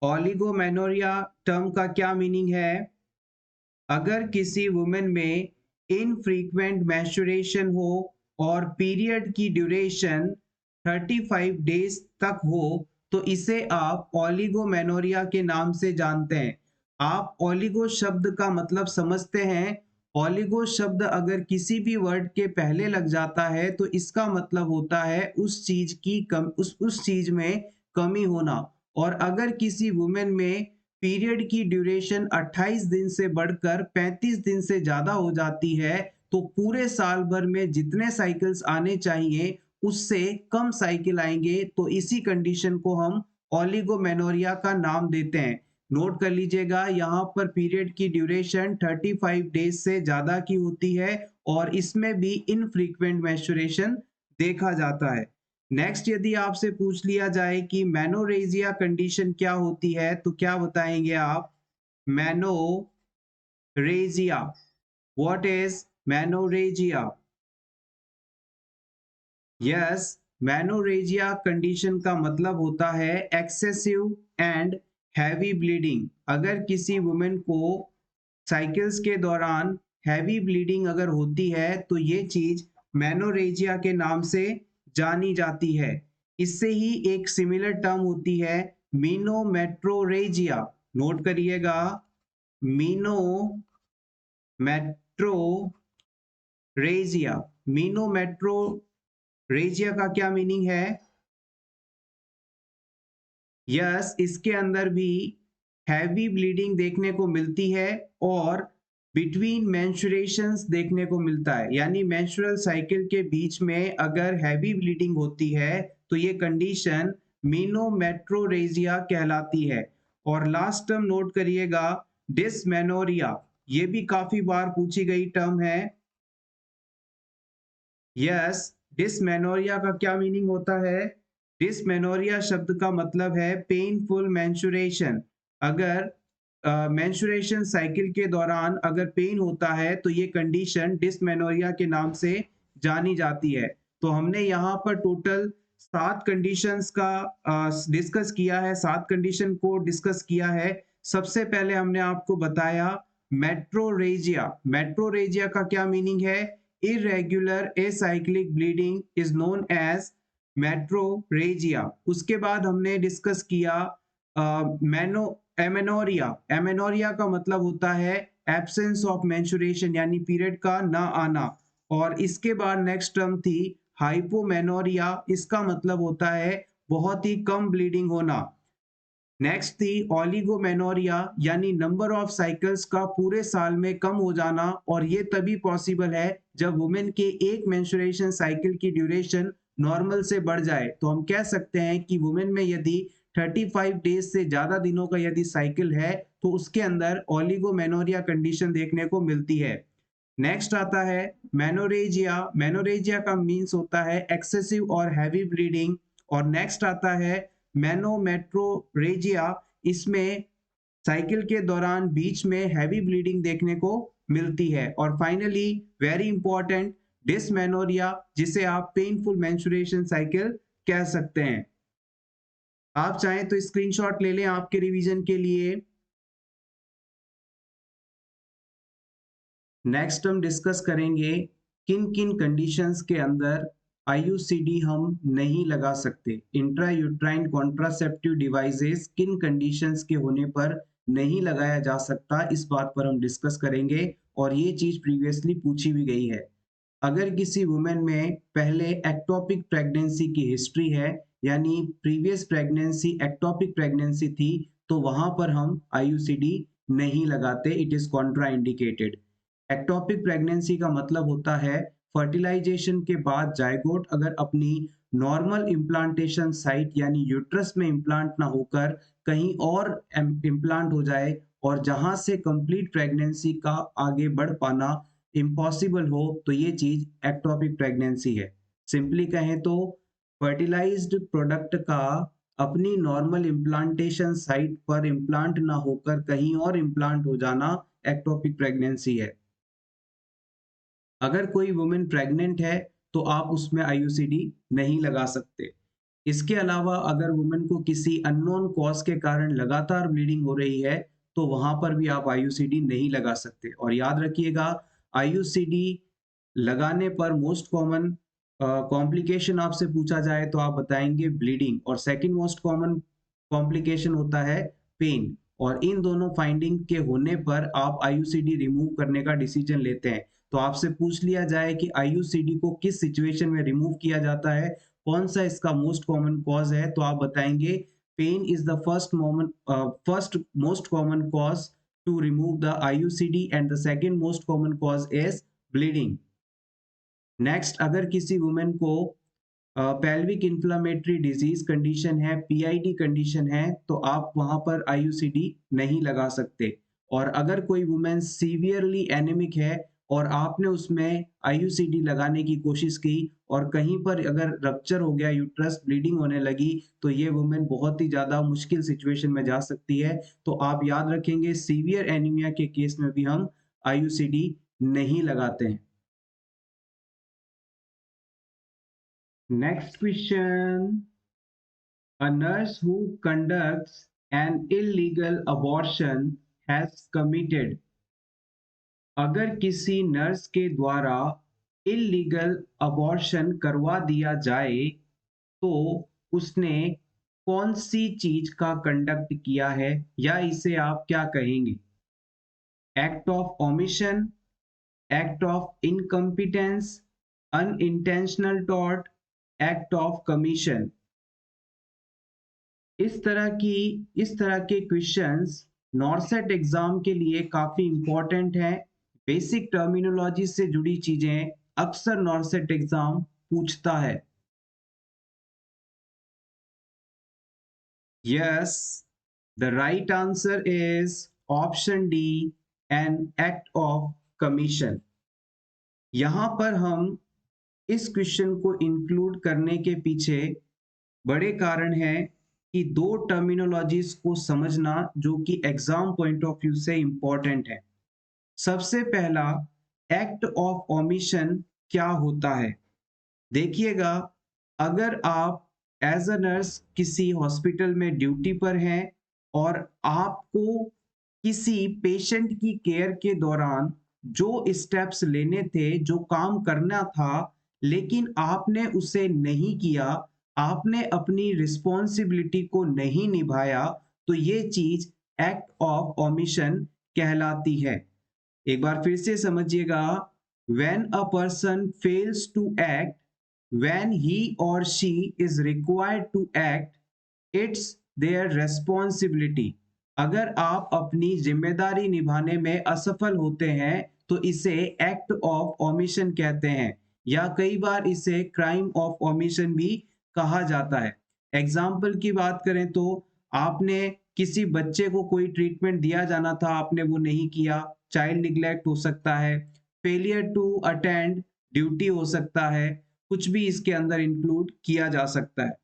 ओलिगोमेनोरिया टर्म का क्या मीनिंग है? अगर किसी वुमेन में इनफ्रीक्वेंट मेंस्ट्रुएशन हो और पीरियड की ड्यूरेशन 35 डेज तक हो तो इसे आप ओलिगोमेनोरिया के नाम से जानते हैं। आप ओलिगो शब्द का मतलब समझते हैं। ओलिगो शब्द अगर किसी भी वर्ड के पहले लग जाता है तो इसका मतलब होता है उस चीज की उस चीज में कमी होना। और अगर किसी वुमेन में पीरियड की ड्यूरेशन 28 दिन से बढ़कर 35 दिन से ज्यादा हो जाती है तो पूरे साल भर में जितने साइकिल्स आने चाहिए उससे कम साइकिल आएंगे, तो इसी कंडीशन को हम ओलिगोमेनोरिया का नाम देते हैं। नोट कर लीजिएगा, यहाँ पर पीरियड की ड्यूरेशन 35 डेज से ज्यादा की होती है और इसमें भी इनफ्रीक्वेंट मेंस्ट्रुएशन देखा जाता है। नेक्स्ट, यदि आपसे पूछ लिया जाए कि मेनोरेजिया कंडीशन क्या होती है तो क्या बताएंगे आप? Menorrhagia. What is menorrhagia? Yes, menorrhagia condition का मतलब होता है एक्सेसिव एंड हैवी ब्लीडिंग। अगर किसी वुमेन को साइकिल्स के दौरान हैवी ब्लीडिंग अगर होती है तो ये चीज मेनोरेजिया के नाम से जानी जाती है। इससे ही एक सिमिलर टर्म होती है मीनोमेट्रोरेजिया। नोट करिएगा, मीनोमेट्रोरेजिया। मीनोमेट्रोरेजिया का क्या मीनिंग है? यस, इसके अंदर भी हैवी ब्लीडिंग देखने को मिलती है और बिटवीन मेंस्ट्रुएशंस देखने को मिलता है, यानी मेंस्ट्रुअल साइकिल के बीच में अगर हैवी ब्लीडिंग होती है तो ये कंडीशन मीनोमेट्रोरेजिया कहलाती है। और लास्ट टर्म नोट करिएगा, डिसमेनोरिया। ये भी काफी बार पूछी गई टर्म है। यस, डिसमेनोरिया का क्या मीनिंग होता है? डिसमेनोरिया शब्द का मतलब है पेनफुल मेंस्ट्रुएशन। अगर मेंस्ट्रुएशन साइकिल के दौरान अगर पेन होता है तो ये कंडीशन डिसमेनोरिया के नाम से जानी जाती है। तो हमने यहाँ पर टोटल 7 कंडीशंस का डिस्कस किया है, 7 कंडीशन को डिस्कस किया है। सबसे पहले हमने आपको बताया मेट्रोरेजिया। मेट्रोरेजिया का क्या मीनिंग है? Irregular acyclic bleeding is known as metrorrhagia. उसके बाद हमने डिस्कस किया मैनो एमेनोरिया। एमेनोरिया का मतलब होता है एब्सेंस ऑफ मेंस्ट्रुएशन, यानी पीरियड का ना आना। और इसके बाद नेक्स्ट टर्म थी हाइपोमेनोरिया। इसका मतलब होता है बहुत ही कम ब्लीडिंग होना। नेक्स्ट थी ओलिगोमेनोरिया, यानी नंबर ऑफ साइकिल्स का पूरे साल में कम हो जाना, और ये तभी पॉसिबल है जब वुमेन के एक मेंस्ट्रुएशन साइकिल की ड्यूरेशन नॉर्मल से बढ़ जाए। तो हम कह सकते हैं कि वुमेन में यदि 35 डेज से ज्यादा दिनों का यदि साइकिल है तो उसके अंदर ओलिगोमेनोरिया कंडीशन देखने को मिलती है। नेक्स्ट आता है मेनोरेजिया। मेनोरेजिया का मीन्स होता है एक्सेसिव और हैवी ब्लीडिंग। और नेक्स्ट आता है मेनोमेट्रोरेजिया। इसमें साइकिल के दौरान बीच में हैवी ब्लीडिंग देखने को मिलती है। और फाइनली वेरी इंपॉर्टेंट डिसमेनोरिया, जिसे आप पेनफुल मेंस्ट्रुएशन साइकिल कह सकते हैं। आप चाहें तो स्क्रीनशॉट ले लें आपके रिवीजन के लिए। नेक्स्ट हम डिस्कस करेंगे किन किन कंडीशंस के अंदर आईयूसीडी हम नहीं लगा सकते। इंट्रा यूट्राइन कॉन्ट्रासेप्टिव डिवाइसेस किन कंडीशंस के होने पर नहीं लगाया जा सकता, इस बात पर हम डिस्कस करेंगे। और ये चीज प्रीवियसली पूछी भी गई है। अगर किसी वुमेन में पहले एक्टोपिक प्रेगनेंसी की हिस्ट्री है, यानी प्रीवियस प्रेगनेंसी एक्टोपिक प्रेगनेंसी थी, तो वहां पर हम आईयूसीडी नहीं लगाते। It is Contra indicated. Ectopic pregnancy का मतलब होता है फर्टिलाइजेशन के बाद जायगोट अगर अपनी नॉर्मल इम्प्लांटेशन साइट यानी यूट्रस में इम्प्लांट ना होकर कहीं और इम्प्लांट हो जाए, और जहां से कंप्लीट प्रेगनेंसी का आगे बढ़ पाना इम्पॉसिबल हो, तो ये चीज एक्टोपिक प्रेगनेंसी है। सिंपली कहें तो फर्टिलाइज्ड प्रोडक्ट का अपनी नॉर्मल इम्प्लांटेशन साइट पर इम्प्लांट ना होकर कहीं और इम्प्लांट हो जाना एक्टोपिक प्रेगनेंसी है। अगर कोई वुमेन प्रेग्नेंट है तो आप उसमें आईयूसीडी नहीं लगा सकते। इसके अलावा अगर वुमेन को किसी अननोन कॉज के कारण लगातार ब्लीडिंग हो रही है तो वहां पर भी आप आईयूसीडी नहीं लगा सकते। और याद रखिएगा, आईयूसीडी लगाने पर मोस्ट कॉमन कॉम्प्लिकेशन आपसे पूछा जाए तो आप बताएंगे ब्लीडिंग, और सेकंड मोस्ट कॉमन कॉम्प्लिकेशन होता है पेन। और इन दोनों फाइंडिंग के होने पर आप आईयूसीडी रिमूव करने का डिसीजन लेते हैं। तो आपसे पूछ लिया जाए कि आईयूसीडी को किस सिचुएशन में रिमूव किया जाता है, कौन सा इसका मोस्ट कॉमन कॉज है, तो आप बताएंगे pain is the first most common cause to remove the IUCD and the second most common cause is bleeding. Next, अगर किसी वुमेन को पेल्विक इन्फ्लामेटरी डिजीज कंडीशन है, पीआईडी कंडीशन है, तो आप वहां पर आईयूसीडी नहीं लगा सकते। और अगर कोई वुमेन सीवियरली एनेमिक है और आपने उसमें आईयूसीडी लगाने की कोशिश की और कहीं पर अगर रप्चर हो गया, यूट्रस ब्लीडिंग होने लगी, तो ये वुमेन बहुत ही ज्यादा मुश्किल सिचुएशन में जा सकती है। तो आप याद रखेंगे सीवियर एनीमिया के केस में भी हम आईयूसीडी नहीं लगाते हैं। Next question. A nurse who conducts an illegal abortion has committed. अगर किसी नर्स के द्वारा इलीगल अबॉर्शन करवा दिया जाए तो उसने कौन सी चीज का कंडक्ट किया है, या इसे आप क्या कहेंगे? Act of omission, act of incompetence, unintentional tort, act of commission. इस तरह के क्वेश्चंस नॉर्सेट एग्जाम के लिए काफी इंपॉर्टेंट हैं। बेसिक टर्मिनोलॉजी से जुड़ी चीजें अक्सर नॉर्सेट एग्जाम पूछता है। Yes, the right answer is option D, an act of commission. यहां पर हम इस क्वेश्चन को इंक्लूड करने के पीछे बड़े कारण हैं कि दो टर्मिनोलॉजीज को समझना जो कि एग्जाम पॉइंट ऑफ व्यू से इंपॉर्टेंट है। सबसे पहला, एक्ट ऑफ ओमिशन क्या होता है? देखिएगा, अगर आप एज अ नर्स किसी हॉस्पिटल में ड्यूटी पर हैं और आपको किसी पेशेंट की केयर के दौरान जो स्टेप्स लेने थे, जो काम करना था, लेकिन आपने उसे नहीं किया, आपने अपनी रिस्पॉन्सिबिलिटी को नहीं निभाया, तो ये चीज एक्ट ऑफ ओमिशन कहलाती है। एक बार फिर से समझिएगा, when a person fails to act when he or she is required to act, it's their responsibility। अगर आप अपनी जिम्मेदारी निभाने में असफल होते हैं तो इसे एक्ट ऑफ ओमिशन कहते हैं, या कई बार इसे क्राइम ऑफ ओमिशन भी कहा जाता है। एग्जाम्पल की बात करें तो आपने किसी बच्चे को कोई ट्रीटमेंट दिया जाना था, आपने वो नहीं किया, चाइल्ड निग्लेक्ट हो सकता है, फेलियर टू अटेंड ड्यूटी हो सकता है, कुछ भी इसके अंदर इंक्लूड किया जा सकता है।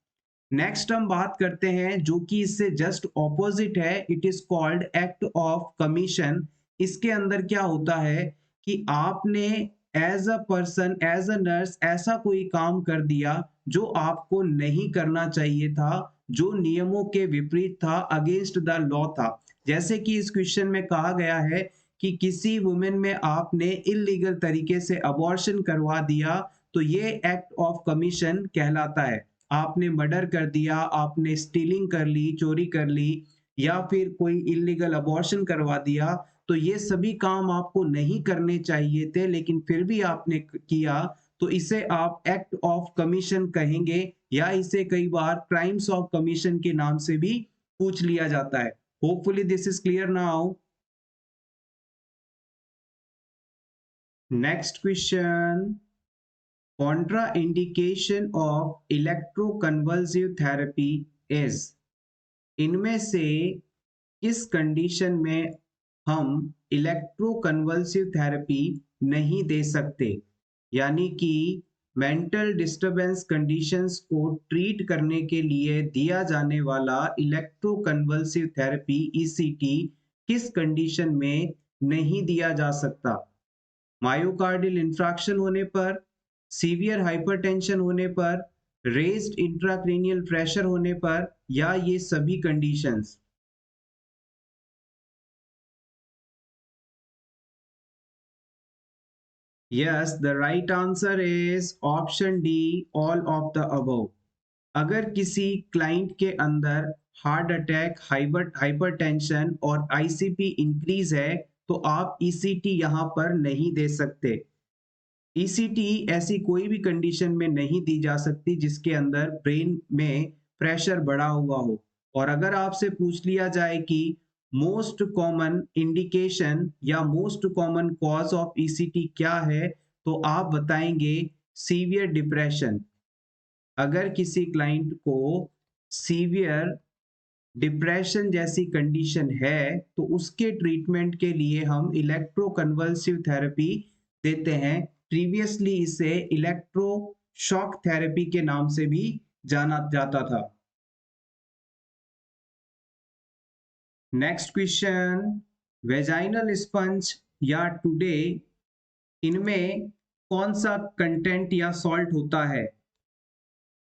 नेक्स्ट हम बात करते हैं जो कि इससे जस्ट ऑपोजिट है, it is called act of commission. इसके अंदर क्या होता है कि आपने as a person, as a nurse ऐसा कोई काम कर दिया जो आपको नहीं करना चाहिए था, जो नियमों के विपरीत था, अगेंस्ट द लॉ था। जैसे कि इस क्वेश्चन में कहा गया है कि किसी वुमेन में आपने इलीगल तरीके से अबॉर्शन करवा दिया, तो ये एक्ट ऑफ कमीशन कहलाता है। आपने मर्डर कर दिया, आपने स्टीलिंग कर ली, चोरी कर ली, या फिर कोई इलीगल अबॉर्शन करवा दिया, तो ये सभी काम आपको नहीं करने चाहिए थे लेकिन फिर भी आपने किया, तो इसे आप एक्ट ऑफ कमीशन कहेंगे, या इसे कई बार क्राइम्स ऑफ कमीशन के नाम से भी पूछ लिया जाता है। Hopefully this is clear now. Next question, contraindication of electroconvulsive therapy is, इनमें से किस कंडीशन में हम इलेक्ट्रोकन्वल्सिव थेरेपी नहीं दे सकते, यानी कि मेंटल डिस्टरबेंस कंडीशंस को ट्रीट करने के लिए दिया जाने वाला इलेक्ट्रोकन्वल्सिव थेरेपी ईसीटी किस कंडीशन में नहीं दिया जा सकता? मायोकार्डियल इंफ्रैक्शन होने पर, सीवियर हाइपरटेंशन होने पर, रेज्ड इंट्राक्रेनियल प्रेशर होने पर, या ये सभी conditions? Yes, the right answer is option D, all of the above. अगर किसी क्लाइंट के अंदर हार्ट अटैक, हाइपरटेंशन और आईसीपी इंक्रीज है, तो आप ईसीटी यहां पर नहीं दे सकते। ईसीटी ऐसी कोई भी कंडीशन में नहीं दी जा सकती जिसके अंदर ब्रेन में प्रेशर बढ़ा हुआ हो। और अगर आपसे पूछ लिया जाए कि मोस्ट कॉमन इंडिकेशन या most common cause of ECT क्या है, तो आप बताएंगे सीवियर डिप्रेशन। अगर किसी क्लाइंट को सीवियर डिप्रेशन जैसी कंडीशन है, तो उसके ट्रीटमेंट के लिए हम इलेक्ट्रोकन्वल्सिव थेरेपी देते हैं। प्रीवियसली इसे इलेक्ट्रो शॉक थेरेपी के नाम से भी जाना जाता था। नेक्स्ट क्वेश्चन, वेजाइनल स्पंज या टुडे, इनमें कौन सा कंटेंट या सॉल्ट होता है?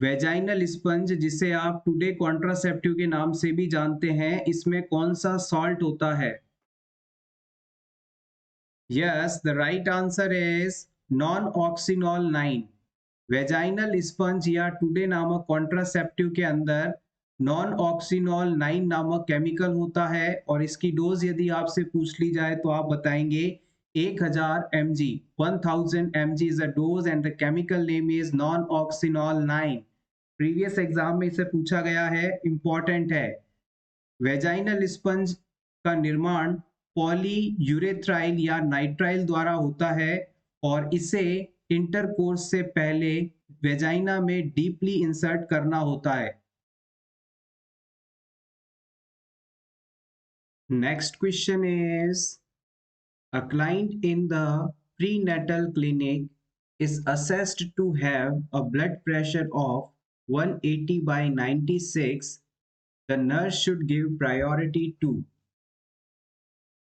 वेजाइनल स्पंज, जिसे आप टुडे कॉन्ट्रासेप्टिव के नाम से भी जानते हैं, इसमें कौन सा सॉल्ट होता है? Yes, the right answer is nonoxynol 9। Vaginal sponge या टुडे नामक कॉन्ट्रासेप्टिव के अंदर नॉन ऑक्सीनॉल 9 नामक केमिकल होता है, और इसकी डोज यदि आपसे पूछ ली जाए तो आप बताएंगे 1000 mg। 1000 mg is a dose and the chemical name is non-oxynol 9। Previous exam में इसे पूछा गया है, इंपॉर्टेंट है। वेजाइनल स्पंज का निर्माण पॉलीयूरेथ्राइल या नाइट्राइल द्वारा होता है, और इसे इंटरकोर्स से पहले वेजाइना में डीपली इंसर्ट करना होता है। Next question is, a client in the prenatal clinic is assessed to have a blood pressure of 180/96, the nurse should give priority to।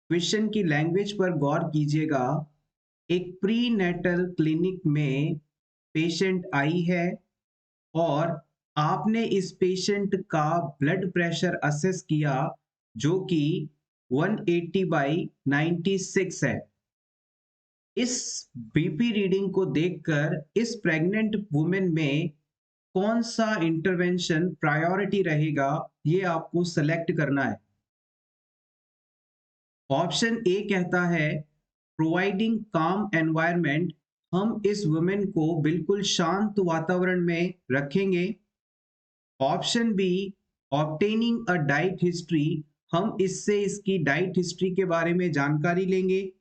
Question की लैंग्वेज पर गौर कीजिएगा। एक प्री नेटल क्लिनिक में patient आई है और आपने इस पेशेंट का ब्लड प्रेशर असेस किया जो कि 180/96 है। इस बीपी रीडिंग को देखकर इस प्रेग्नेंट वुमेन में कौन सा इंटरवेंशन प्रायोरिटी रहेगा, ये आपको सेलेक्ट करना है। ऑप्शन ए कहता है प्रोवाइडिंग काम एनवायरनमेंट, हम इस वुमेन को बिल्कुल शांत वातावरण में रखेंगे। Option B obtaining a diet history, हम इससे इसकी डाइट हिस्ट्री के बारे में जानकारी लेंगे।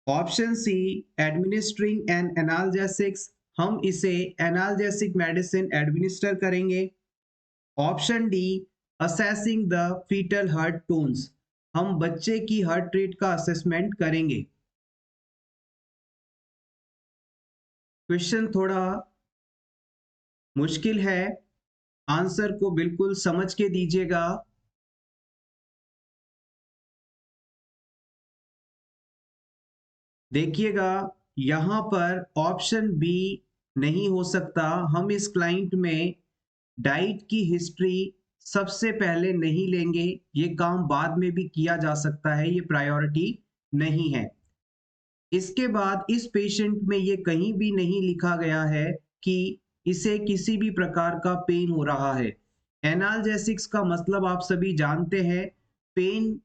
Option C administering an analgesics, हम इसे एनाल्जेसिक मेडिसिन एडमिनिस्टर करेंगे। Option D assessing the foetal heart tones, हम बच्चे की हार्ट रेट का असेसमेंट करेंगे। क्वेश्चन थोड़ा मुश्किल है, आंसर को बिल्कुल समझ के दीजिएगा। देखिएगा, यहां पर ऑप्शन बी नहीं हो सकता। हम इस क्लाइंट में डाइट की हिस्ट्री सबसे पहले नहीं लेंगे, ये काम बाद में भी किया जा सकता है, ये प्रायोरिटी नहीं है। इसके बाद इस पेशेंट में ये कहीं भी नहीं लिखा गया है कि इसे किसी भी प्रकार का पेन हो रहा है। एनाल्जेसिक्स का मतलब आप सभी जानते हैं, पेन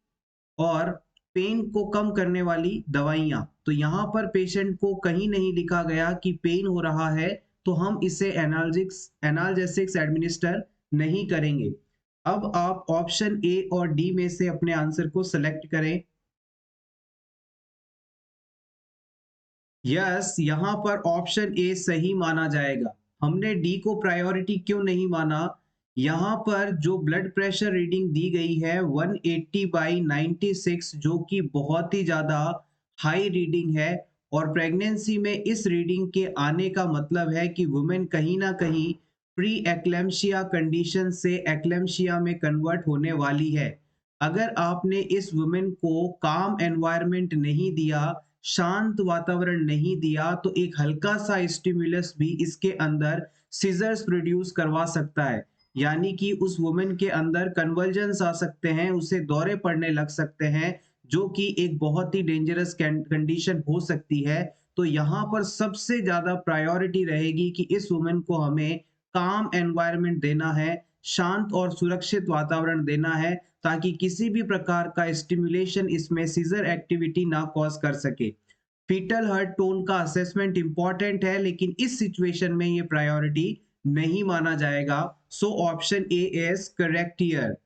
और पेन को कम करने वाली दवाइयाँ। तो यहाँ पर पेशेंट को कहीं नहीं लिखा गया कि पेन हो रहा है, तो हम इसे एनाल्जेसिक्स एडमिनिस्टर नहीं करेंगे। अब आप ऑप्शन ए और डी में से अपने आंसर को सेलेक्ट करें। यस, यहाँ पर ऑप्शन ए सही माना जाएगा। हमने डी को प्रायोरिटी क्यों नहीं माना? यहाँ पर जो ब्लड प्रेशर रीडिंग दी गई है 180/96, जो कि बहुत ही ज़्यादा हाई रीडिंग है, और प्रेगनेंसी में इस रीडिंग के आने का मतलब है कि वुमेन कहीं ना कहीं प्री एक्लेम्शिया कंडीशन से एक्लेम्शिया में कन्वर्ट होने वाली है। अगर आपने इस वुमेन को काम एनवायरनमेंट नहीं दिया, शांत वातावरण नहीं दिया, तो एक हल्का सा स्टिमुलस भी इसके अंदर सीजर्स प्रोड्यूस करवा सकता है, यानी कि उस वुमेन के अंदर कन्वर्जन्स आ सकते हैं, उसे दौरे पड़ने लग सकते हैं, जो कि एक बहुत ही डेंजरस कंडीशन हो सकती है। तो यहाँ पर सबसे ज्यादा प्रायोरिटी रहेगी कि इस वुमेन को हमें काम एनवायरनमेंट देना है, शांत और सुरक्षित वातावरण देना है, ताकि किसी भी प्रकार का स्टिमुलेशन इसमें सीजर एक्टिविटी ना कॉज कर सके। फीटल हार्ट टोन का असेसमेंट इंपॉर्टेंट है, लेकिन इस सिचुएशन में ये प्रायोरिटी नहीं माना जाएगा। So option A is correct here.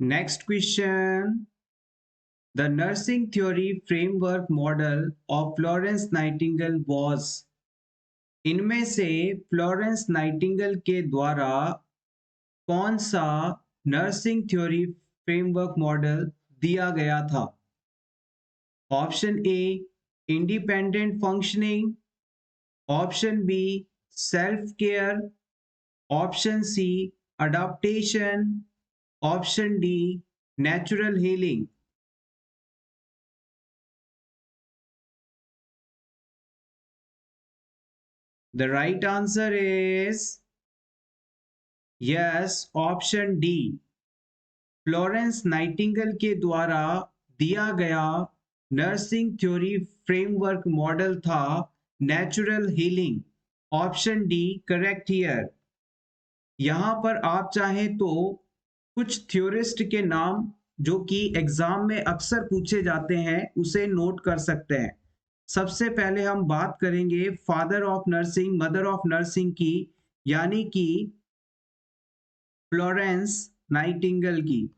Next question, the nursing theory framework model of Florence Nightingale was, इनमें से फ्लोरेंस नाइटिंगेल के द्वारा कौन सा नर्सिंग थ्योरी फ्रेमवर्क मॉडल दिया गया था? Option A independent functioning, option B self care, option C adaptation, option D natural healing. The right answer is yes, option D. Florence Nightingale के द्वारा दिया गया नर्सिंग थ्योरी फ्रेमवर्क मॉडल था natural healing. Option D correct here. यहाँ पर आप चाहें तो कुछ थ्योरिस्ट के नाम जो कि एग्जाम में अक्सर पूछे जाते हैं उसे नोट कर सकते हैं। सबसे पहले हम बात करेंगे father of nursing, mother of nursing की, यानी कि फ्लोरेंस नाइटिंगेल की।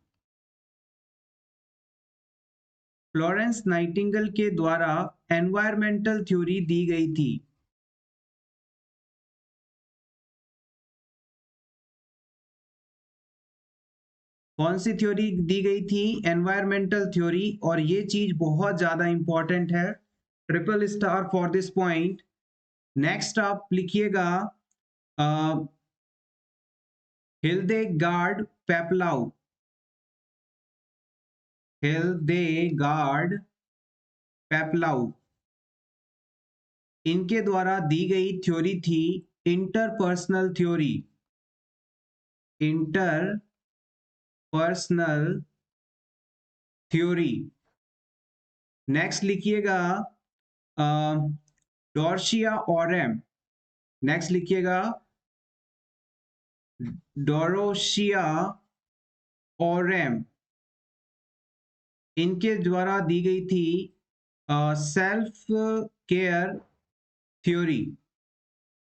फ्लोरेंस नाइटिंगेल के द्वारा एनवायरमेंटल थ्योरी दी गई थी। कौन सी थ्योरी दी गई थी? Environmental theory. और ये चीज बहुत ज्यादा इंपॉर्टेंट है, triple star for this point. Next आप लिखिएगा हिल्देगार्ड पेप्लाउ। हिल्देगार्ड पेप्लाउ, इनके द्वारा दी गई थ्योरी थी interpersonal theory, interpersonal theory. Next लिखिएगा डॉर्शिया ऑरेम। नेक्स्ट लिखिएगा डोरोशिया ऑरेम। इनके द्वारा दी गई थी सेल्फ केयर थ्योरी।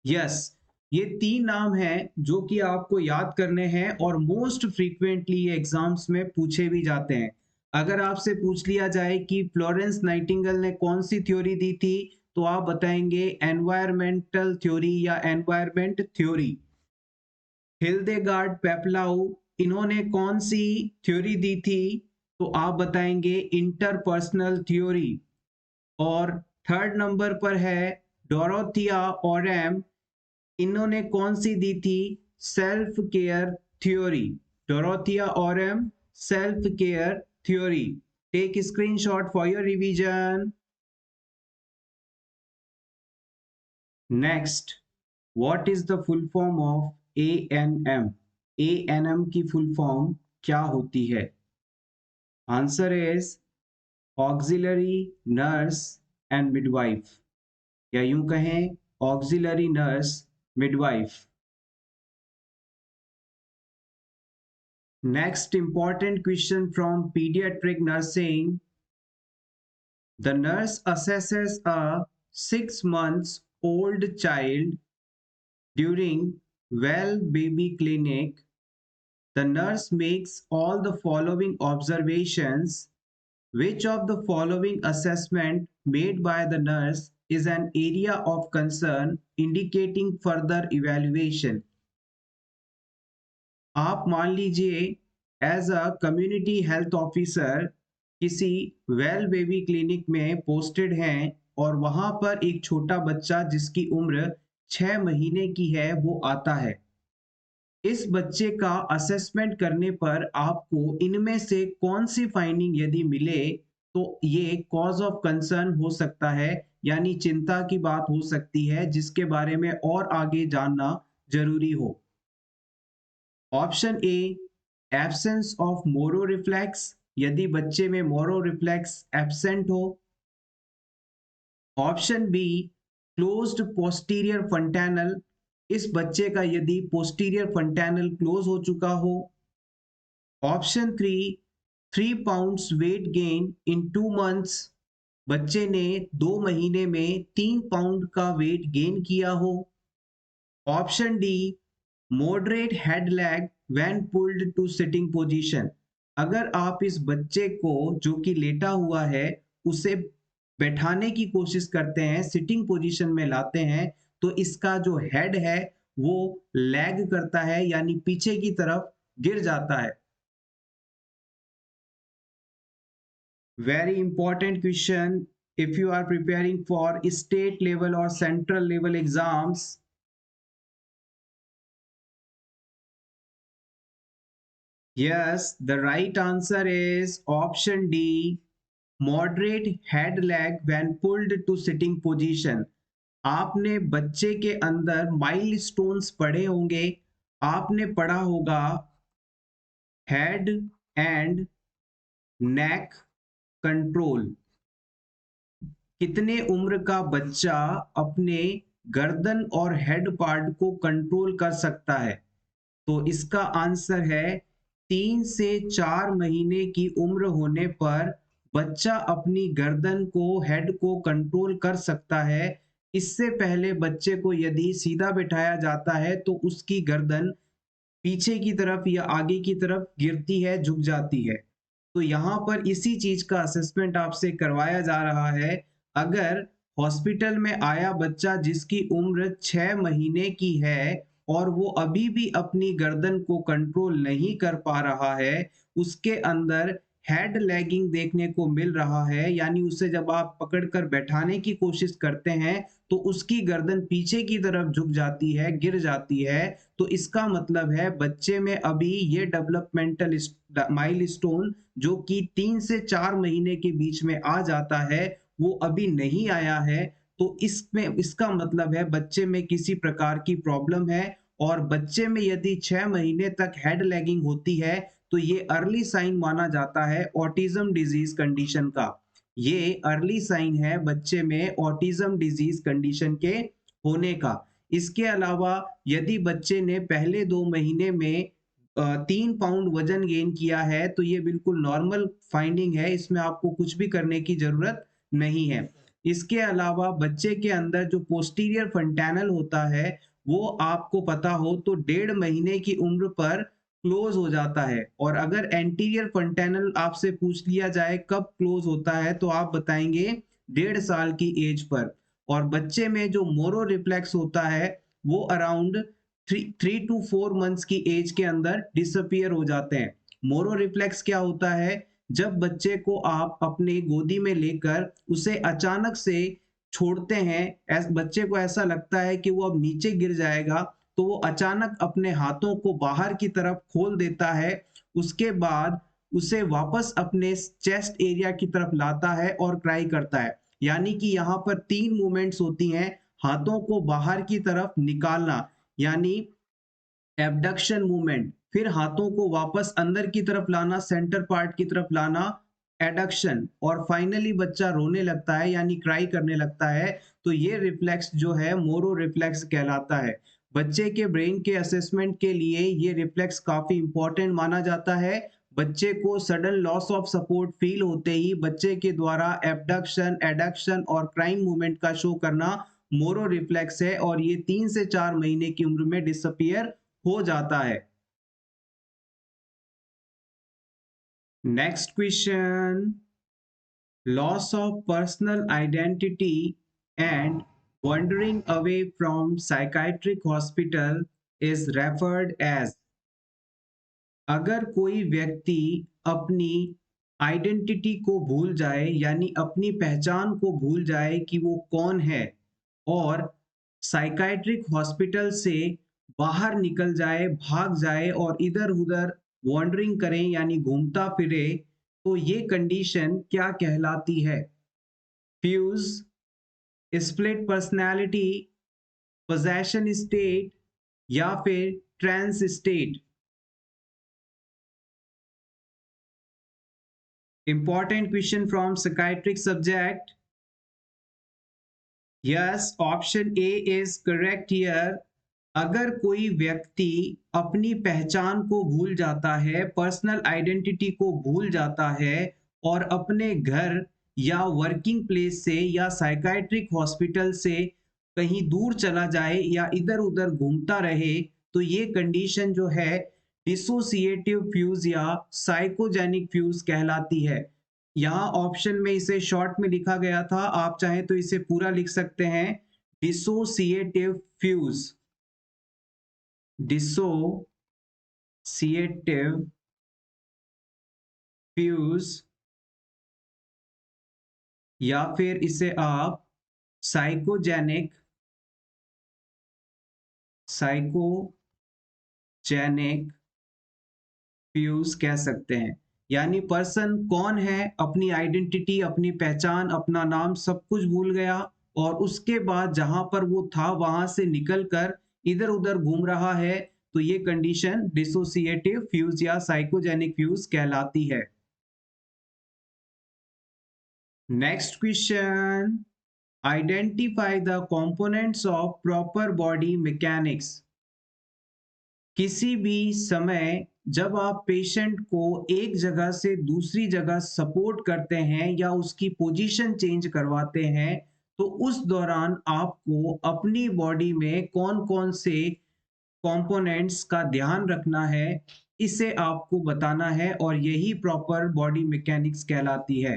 यस, ये 3 नाम हैं जो कि आपको याद करने हैं और मोस्ट फ्रीक्वेंटली ये एग्जाम्स में पूछे भी जाते हैं। अगर आपसे पूछ लिया जाए कि फ्लोरेंस नाइटिंगेल ने कौन सी थ्योरी दी थी, तो आप बताएंगे एनवायरमेंटल थ्योरी या एनवायरमेंट थ्योरी। हिल्डेगार्ड पेप्लाउ, इन्होंने कौन सी थ्योरी दी थी, तो आप बताएंगे इंटरपर्सनल थ्योरी। और थर्ड नंबर पर है डोरोथिया ओरेम, इन्होंने कौन सी दी थी, self care theory. Dorothea Orem, self care theory. Take screenshot for your revision. Next, what is the full form of ANM? ANM की फुल फॉर्म क्या होती है? Answer is auxiliary nurse and midwife, या यूं कहें auxiliary nurse midwife. Next important question from pediatric nursing. The nurse assesses a 6 months old child during well baby clinic. The nurse makes all the following observations. Which of the following assessment made by the nurse is an area of concern indicating further evaluation? आप मान लीजिए as a community health officer किसी well baby clinic में posted हैं और वहां पर एक छोटा बच्चा जिसकी उम्र 6 महीने की है वो आता है। इस बच्चे का असेसमेंट करने पर आपको इनमें से कौन सी फाइंडिंग यदि मिले तो ये कॉज ऑफ कंसर्न हो सकता है, यानी चिंता की बात हो सकती है जिसके बारे में और आगे जानना जरूरी हो। Option A, absence of Moro reflex, यदि बच्चे में मोरो रिफ्लेक्स एब्सेंट हो। ऑप्शन बी, क्लोज्ड पोस्टीरियर फंटैनल, इस बच्चे का यदि पोस्टीरियर फंटैनल क्लोज हो चुका हो। Option 3 pounds weight gain in 2 months, बच्चे ने 2 महीने में 3 पाउंड का वेट गेन किया हो। Option D, moderate head lag when pulled to sitting position, अगर आप इस बच्चे को जो कि लेटा हुआ है उसे बैठाने की कोशिश करते हैं, सिटिंग पोजीशन में लाते हैं, तो इसका जो हेड है वो लैग करता है, यानी पीछे की तरफ गिर जाता है। Very important question if you are preparing for state level और central level exams. Yes, the right answer is option D, moderate head lag when pulled to sitting position. आपने बच्चे के अंदर माइलस्टोन्स पढ़े होंगे, आपने पढ़ा होगा हेड एंड नेक कंट्रोल। कितने उम्र का बच्चा अपने गर्दन और हेड पार्ट को कंट्रोल कर सकता है? तो इसका आंसर है 3 से 4 महीने की उम्र होने पर बच्चा अपनी गर्दन को, हेड को कंट्रोल कर सकता है। इससे पहले बच्चे को यदि सीधा बिठाया जाता है तो उसकी गर्दन पीछे की तरफ या आगे की तरफ गिरती है, झुक जाती है। तो यहाँ पर इसी चीज का असेसमेंट आपसे करवाया जा रहा है। अगर हॉस्पिटल में आया बच्चा जिसकी उम्र 6 महीने की है और वो अभी भी अपनी गर्दन को कंट्रोल नहीं कर पा रहा है, उसके अंदर हेड लैगिंग देखने को मिल रहा है, यानी उसे जब आप पकड़कर बैठाने की कोशिश करते हैं तो उसकी गर्दन पीछे की तरफ झुक जाती है, गिर जाती है, तो इसका मतलब है बच्चे में अभी ये डेवलपमेंटल माइलस्टोन जो कि 3 से 4 महीने के बीच में आ जाता है वो अभी नहीं आया है। तो इसमें इसका मतलब है बच्चे में किसी प्रकार की प्रॉब्लम है। और बच्चे में यदि 6 महीने तक हेड लैगिंग होती है तो ये अर्ली साइन माना जाता है ऑटिज्म डिजीज कंडीशन का। ये अर्ली साइन है बच्चे में ऑटिज्म डिजीज कंडीशन के होने का। इसके अलावा यदि बच्चे ने पहले 2 महीने में 3 पाउंड वजन गेन किया है तो ये बिल्कुल नॉर्मल फाइंडिंग है, इसमें आपको कुछ भी करने की जरूरत नहीं है। इसके अलावा बच्चे के अंदर जो पोस्टीरियर फंटैनल होता है वो आपको पता हो तो 1.5 महीने की उम्र पर क्लोज हो जाता है। और अगर एंटीरियर फंटैनल आपसे पूछ लिया जाए कब क्लोज होता है तो आप बताएंगे 1.5 साल की एज पर। और बच्चे में जो मोरो रिफ्लेक्स होता है वो अराउंड 3 to 4 मंथ्स की एज के अंदर डिसअपियर हो जाते हैं। मोरो रिफ्लेक्स क्या होता है? जब बच्चे को आप अपने गोदी में लेकर उसे अचानक से छोड़ते हैं, बच्चे को ऐसा लगता है कि वो अब नीचे गिर जाएगा, तो वो अचानक अपने हाथों को बाहर की तरफ खोल देता है। उसके बाद उसे वापस अपने चेस्ट एरिया की तरफ लाता है और क्राई करता है। यानी कि यहाँ पर 3 मूवमेंट्स होती हैं। हाथों को बाहर की तरफ निकालना यानी एबडक्शन मूवमेंट, फिर हाथों को वापस अंदर की तरफ लाना, सेंटर पार्ट की तरफ लाना, एडक्शन, और फाइनली बच्चा रोने लगता है यानी क्राई करने लगता है। तो ये रिफ्लेक्स जो है मोरो रिफ्लेक्स कहलाता है। बच्चे के ब्रेन के असेसमेंट के लिए ये रिफ्लेक्स काफी इंपॉर्टेंट माना जाता है। बच्चे को sudden loss of support feel होते ही बच्चे के द्वारा एबडक्शन, एडक्शन और क्राइंग मूवमेंट का शो करना मोरो रिफ्लेक्स है, और ये 3 से 4 महीने की उम्र में डिसअपियर हो जाता है। Next question, loss of personal identity and wandering away from psychiatric hospital is referred as। अगर कोई व्यक्ति अपनी आइडेंटिटी को भूल जाए यानी अपनी पहचान को भूल जाए कि वो कौन है, और साइकाइट्रिक हॉस्पिटल से बाहर निकल जाए, भाग जाए और इधर उधर वॉन्डरिंग करें यानी घूमता फिरे, तो ये कंडीशन क्या कहलाती है? Fuse, split personality, possession state या फिर trance state? Important question from psychiatric subject. Yes, option A is correct here. अगर कोई व्यक्ति अपनी पहचान को भूल जाता है, पर्सनल आइडेंटिटी को भूल जाता है और अपने घर या वर्किंग प्लेस से या साइकाइट्रिक हॉस्पिटल से कहीं दूर चला जाए या इधर उधर घूमता रहे, तो ये कंडीशन जो है डिसोसिएटिव फ्यूज या साइकोजेनिक फ्यूज कहलाती है। यहाँ ऑप्शन में इसे शॉर्ट में लिखा गया था, आप चाहें तो इसे पूरा लिख सकते हैं, डिसोसिएटिव फ्यूज। डिसोसिएटिव फ्यूज, या फिर इसे आप साइकोजेनिक फ्यूज कह सकते हैं। यानी पर्सन कौन है, अपनी आइडेंटिटी, अपनी पहचान, अपना नाम सब कुछ भूल गया और उसके बाद जहां पर वो था वहां से निकलकर इधर उधर घूम रहा है, तो ये कंडीशन डिसोसिएटिव फ्यूज या साइकोजेनिक फ्यूज कहलाती है। Next question, identify the components of proper body mechanics. किसी भी समय जब आप पेशेंट को एक जगह से दूसरी जगह सपोर्ट करते हैं या उसकी पोजीशन चेंज करवाते हैं, तो उस दौरान आपको अपनी बॉडी में कौन कौन से कंपोनेंट्स का ध्यान रखना है, इसे आपको बताना है, और यही प्रॉपर बॉडी मैकेनिक्स कहलाती है।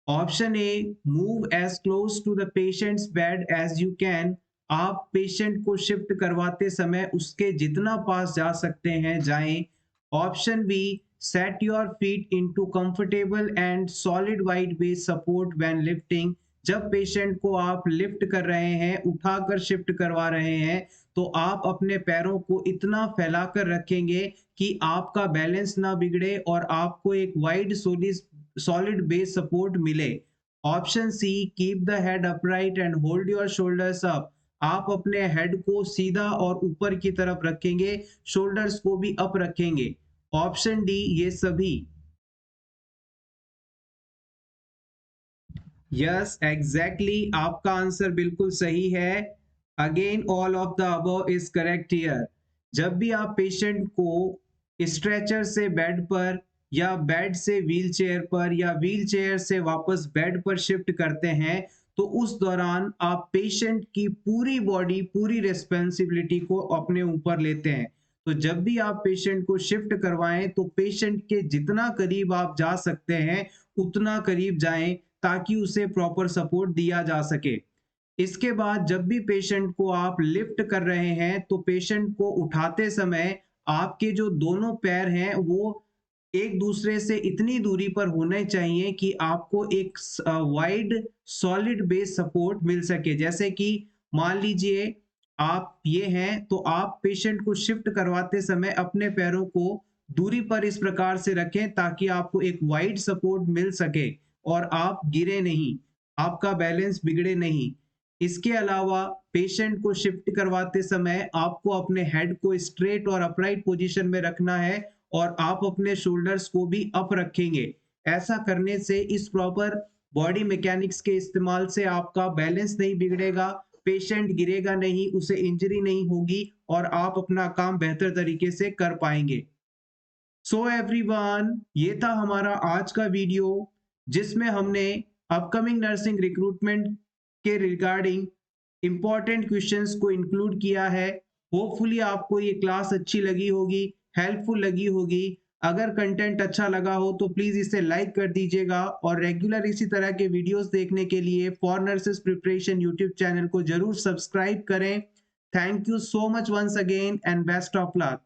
Option A, move as close to the patient's bed as you can. आप पेशेंट को शिफ्ट करवाते समय उसके जितना पास जा सकते हैं जाएं। Option B, set your feet into comfortable and solid wide base support when lifting. जब पेशेंट को आप लिफ्ट कर रहे हैं, उठाकर शिफ्ट करवा रहे हैं, तो आप अपने पैरों को इतना फैलाकर रखेंगे कि आपका बैलेंस ना बिगड़े और आपको एक वाइड सॉलिड बेस सपोर्ट मिले। Option C keep the head upright and hold your shoulders up, आप अपने हेड को सीधा और ऊपर की तरफ रखेंगे, शोल्डर्स को भी अप रखेंगे। ऑप्शन डी ये सभी। यस एग्जैक्टली, आपका आंसर बिल्कुल सही है। Again all of the above is correct here. जब भी आप पेशेंट को स्ट्रेचर से बेड पर या बेड से व्हील चेयर पर या व्हील चेयर से वापस बेड पर शिफ्ट करते हैं, तो उस दौरान आप पेशेंट की पूरी बॉडी पूरी रिस्पॉन्सिबिलिटी को अपने ऊपर लेते हैं। तो जब भी आप पेशेंट को शिफ्ट करवाएं तो पेशेंट के जितना करीब आप जा सकते हैं उतना करीब जाएं, ताकि उसे प्रॉपर सपोर्ट दिया जा सके। इसके बाद जब भी पेशेंट को आप लिफ्ट कर रहे हैं तो पेशेंट को उठाते समय आपके जो दोनों पैर हैं वो एक दूसरे से इतनी दूरी पर होने चाहिए कि आपको एक वाइड सॉलिड बेस सपोर्ट मिल सके। जैसे कि मान लीजिए आप ये हैं तो आप पेशेंट को शिफ्ट करवाते समय अपने पैरों को दूरी पर इस प्रकार से रखें ताकि आपको एक वाइड सपोर्ट मिल सके और आप गिरे नहीं, आपका बैलेंस बिगड़े नहीं। इसके अलावा पेशेंट को शिफ्ट करवाते समय आपको अपने हेड को स्ट्रेट और अपराइट पोजीशन में रखना है और आप अपने शोल्डर्स को भी अप रखेंगे। ऐसा करने से इस प्रॉपर बॉडी मैकेनिक्स के इस्तेमाल से आपका बैलेंस नहीं बिगड़ेगा, पेशेंट गिरेगा नहीं, उसे इंजरी नहीं होगी और आप अपना काम बेहतर तरीके से कर पाएंगे। सो एवरीवन, ये था हमारा आज का वीडियो जिसमें हमने अपकमिंग नर्सिंग रिक्रूटमेंट के रिगार्डिंग इंपॉर्टेंट क्वेश्चंस को इंक्लूड किया है। होपफुली आपको ये क्लास अच्छी लगी होगी, हेल्पफुल लगी होगी। अगर कंटेंट अच्छा लगा हो तो प्लीज इसे लाइक कर दीजिएगा और रेगुलर इसी तरह के वीडियोस देखने के लिए for nurses preparation YouTube channel को जरूर सब्सक्राइब करें। Thank you so much once again and best of luck.